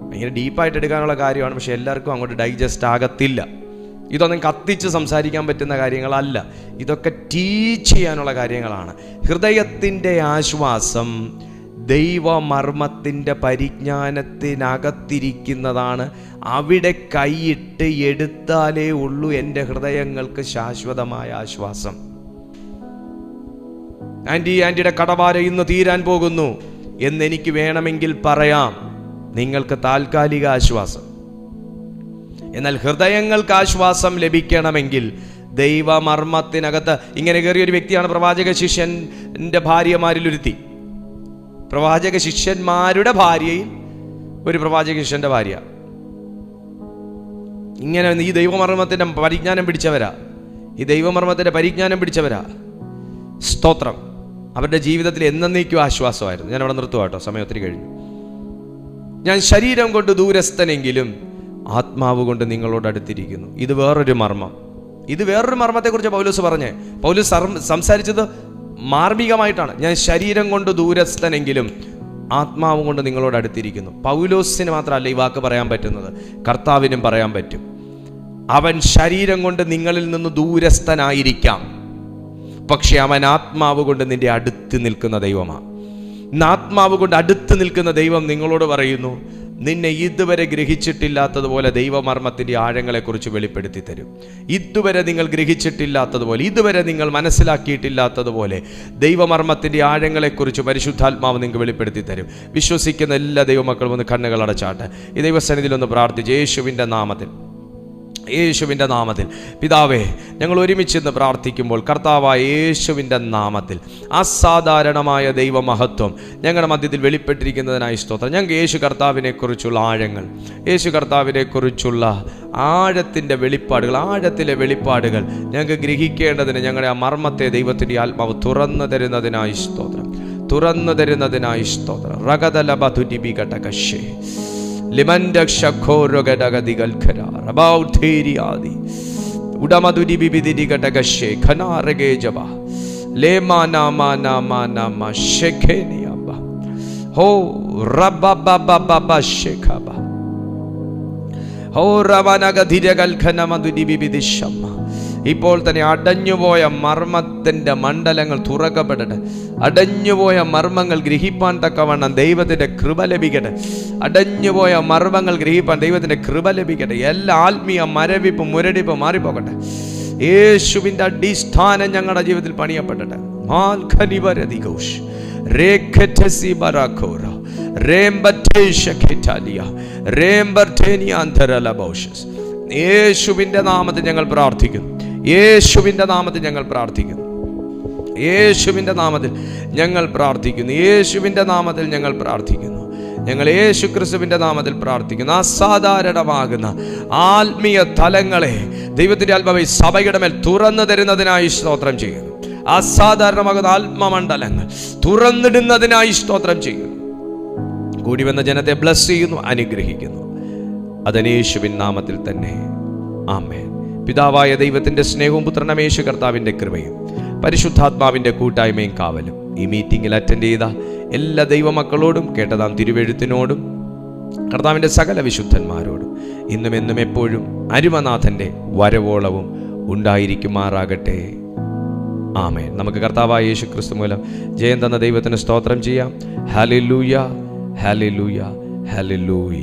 ഭയങ്കര ഡീപ്പായിട്ട് എടുക്കാനുള്ള കാര്യമാണ്. പക്ഷെ എല്ലാവർക്കും അങ്ങോട്ട് ഡൈജസ്റ്റ് ആകത്തില്ല. ഇതൊന്നും കത്തിച്ച് സംസാരിക്കാൻ പറ്റുന്ന കാര്യങ്ങളല്ല, ഇതൊക്കെ ടീച്ച് ചെയ്യാനുള്ള കാര്യങ്ങളാണ്. ഹൃദയത്തിൻ്റെ ആശ്വാസം ദൈവമർമ്മത്തിൻ്റെ പരിജ്ഞാനത്തിനകത്തിരിക്കുന്നതാണ്. അവിടെ കൈയിട്ട് എടുത്താലേ ഉള്ളൂ എൻ്റെ ഹൃദയങ്ങൾക്ക് ശാശ്വതമായ ആശ്വാസം. ആൻറ്റിയുടെ കടഭാരം ഇന്ന് തീരാൻ പോകുന്നു എന്നെനിക്ക് വേണമെങ്കിൽ പറയാം, നിങ്ങൾക്ക് താൽക്കാലിക ആശ്വാസം. എന്നാൽ ഹൃദയങ്ങൾക്ക് ആശ്വാസം ലഭിക്കണമെങ്കിൽ ദൈവമർമ്മത്തിനകത്ത് ഇങ്ങനെ കയറിയ ഒരു വ്യക്തിയാണ് പ്രവാചക ശിഷ്യൻ്റെ ഭാര്യമാരിലൊരുത്തി. പ്രവാചക ശിഷ്യന്മാരുടെ ഭാര്യയിൽ ഒരു പ്രവാചക ശിഷ്യന്റെ ഭാര്യ. ഇങ്ങനെ ഈ ദൈവമർമ്മത്തിന്റെ പരിജ്ഞാനം പിടിച്ചവരാ. സ്തോത്രം. അവരുടെ ജീവിതത്തിൽ എന്നേക്കും ആശ്വാസമായിരുന്നു. ഞാൻ അവിടെ നിർത്തുക കേട്ടോ, സമയം ഒത്തിരി കഴിഞ്ഞു. ഞാൻ ശരീരം കൊണ്ട് ദൂരസ്ഥനെങ്കിലും ആത്മാവ് കൊണ്ട് നിങ്ങളോട് അടുത്തിരിക്കുന്നു. ഇത് വേറൊരു മർമ്മം. ഇത് വേറൊരു മർമ്മത്തെക്കുറിച്ച് പൗലോസ് പറഞ്ഞേ. പൗലോസ് സംസാരിച്ചത് മാർമികമായിട്ടാണ്. ഞാൻ ശരീരം കൊണ്ട് ദൂരസ്ഥനെങ്കിലും ആത്മാവ് കൊണ്ട് നിങ്ങളോട് അടുത്തിരിക്കുന്നു. പൗലോസിന് മാത്രമല്ല ഈ വാക്ക് പറയാൻ പറ്റുന്നത്, കർത്താവിനും പറയാൻ പറ്റും. അവൻ ശരീരം കൊണ്ട് നിങ്ങളിൽ നിന്ന് ദൂരസ്ഥനായിരിക്കാം, പക്ഷെ അവൻ ആത്മാവ് കൊണ്ട് നിന്റെ അടുത്ത് നിൽക്കുന്ന ദൈവമാണ്. ആത്മാവ് കൊണ്ട് അടുത്ത് നിൽക്കുന്ന ദൈവം നിങ്ങളോട് പറയുന്നു, നിന്നെ ഇതുവരെ ഗ്രഹിച്ചിട്ടില്ലാത്തതുപോലെ ദൈവമർമ്മത്തിൻ്റെ ആഴങ്ങളെക്കുറിച്ച് വെളിപ്പെടുത്തി തരും. ഇതുവരെ നിങ്ങൾ ഗ്രഹിച്ചിട്ടില്ലാത്തതുപോലെ, ഇതുവരെ നിങ്ങൾ മനസ്സിലാക്കിയിട്ടില്ലാത്തതുപോലെ ദൈവമർമ്മത്തിൻ്റെ ആഴങ്ങളെക്കുറിച്ച് പരിശുദ്ധാത്മാവ് നിങ്ങൾക്ക് വെളിപ്പെടുത്തി തരും. വിശ്വസിക്കുന്ന എല്ലാ ദൈവമക്കളും ഒന്ന് കണ്ണുകൾ അടച്ചാട്ടെ. ഈ ദൈവസന്നിധിയിലൊന്ന് പ്രാർത്ഥിച്ച് യേശുവിൻ്റെ നാമത്തിൽ പിതാവേ, ഞങ്ങൾ ഒരുമിച്ചെന്ന് പ്രാർത്ഥിക്കുമ്പോൾ കർത്താവായ യേശുവിൻ്റെ നാമത്തിൽ അസാധാരണമായ ദൈവമഹത്വം ഞങ്ങളുടെ മധ്യത്തിൽ വെളിപ്പെട്ടിരിക്കുന്നതിനായി സ്തോത്രം. ഞങ്ങൾക്ക് യേശു കർത്താവിനെക്കുറിച്ചുള്ള ആഴങ്ങൾ, യേശു കർത്താവിനെക്കുറിച്ചുള്ള ആഴത്തിലെ വെളിപ്പാടുകൾ ഞങ്ങൾക്ക് ഗ്രഹിക്കേണ്ടതിന് ഞങ്ങളുടെ ആ മർമ്മത്തെ ദൈവത്തിൻ്റെ ആത്മാവ് തുറന്നു തരുന്നതിനായി സ്തോത്രം. റഗദലബധുദിബികടകശേ ഹോ റബബബബബ ശേഖബ ഹോ റവനഗധിരകൽഖനമദുദിബിബിദിശമ്മ. ഇപ്പോൾ തന്നെ അടഞ്ഞുപോയ മർമ്മത്തിൻ്റെ മണ്ഡലങ്ങൾ തുറക്കപ്പെടട്ടെ. അടഞ്ഞുപോയ മർമ്മങ്ങൾ ഗ്രഹിപ്പാൻ തക്കവണ്ണം ദൈവത്തിൻ്റെ കൃപ ലഭിക്കട്ടെ. അടഞ്ഞുപോയ മർമ്മങ്ങൾ ഗ്രഹിപ്പാൻ ദൈവത്തിൻ്റെ കൃപ ലഭിക്കട്ടെ. എല്ലാ ആത്മീയ മരവിപ്പും മുരടിപ്പും മാറിപ്പോകട്ടെ. യേശുവിൻ്റെ അടിസ്ഥാനം ഞങ്ങളുടെ ജീവിതത്തിൽ പണിയപ്പെടട്ടെ. യേശുവിൻ്റെ നാമത്തിൽ ഞങ്ങൾ പ്രാർത്ഥിക്കുന്നു. യേശുവിൻ്റെ നാമത്തിൽ ഞങ്ങൾ പ്രാർത്ഥിക്കുന്നു. യേശുവിൻ്റെ നാമത്തിൽ ഞങ്ങൾ പ്രാർത്ഥിക്കുന്നു. യേശുവിൻ്റെ നാമത്തിൽ ഞങ്ങൾ പ്രാർത്ഥിക്കുന്നു. ഞങ്ങൾ യേശു ക്രിസ്തുവിൻ്റെ നാമത്തിൽ പ്രാർത്ഥിക്കുന്നു. അസാധാരണമാകുന്ന ആത്മീയ തലങ്ങളെ ദൈവത്തിൻ്റെ ആത്മാവ് സഭയുടെ മേൽ തുറന്നു തരുന്നതിനായി സ്തോത്രം ചെയ്യുന്നു. അസാധാരണമാകുന്ന ആത്മമണ്ഡലങ്ങൾ തുറന്നിടുന്നതിനായി സ്തോത്രം ചെയ്യുന്നു. കൂടി വന്ന ജനത്തെ ബ്ലസ് ചെയ്യുന്നു, അനുഗ്രഹിക്കുന്നു. അതിന് യേശുവിൻ നാമത്തിൽ തന്നെ ആമേൻ. പിതാവായ ദൈവത്തിൻ്റെ സ്നേഹവും പുത്രനായ യേശു കർത്താവിൻ്റെ കൃപയും പരിശുദ്ധാത്മാവിൻ്റെ കൂട്ടായ്മയും കാവലും ഈ മീറ്റിംഗിൽ അറ്റൻഡ് ചെയ്ത എല്ലാ ദൈവമക്കളോടും കേട്ടതാം തിരുവെഴുത്തിനോടും കർത്താവിൻ്റെ സകല വിശുദ്ധന്മാരോടും ഇന്നും എന്നും എപ്പോഴും അരുമനാഥൻ്റെ വരവോളവും ഉണ്ടായിരിക്കുമാറാകട്ടെ. ആമേൻ. നമുക്ക് കർത്താവായ യേശു ക്രിസ്തു മൂലം ജയം തന്ന ദൈവത്തിന് സ്തോത്രം ചെയ്യാം. Hallelujah, hallelujah, hallelujah.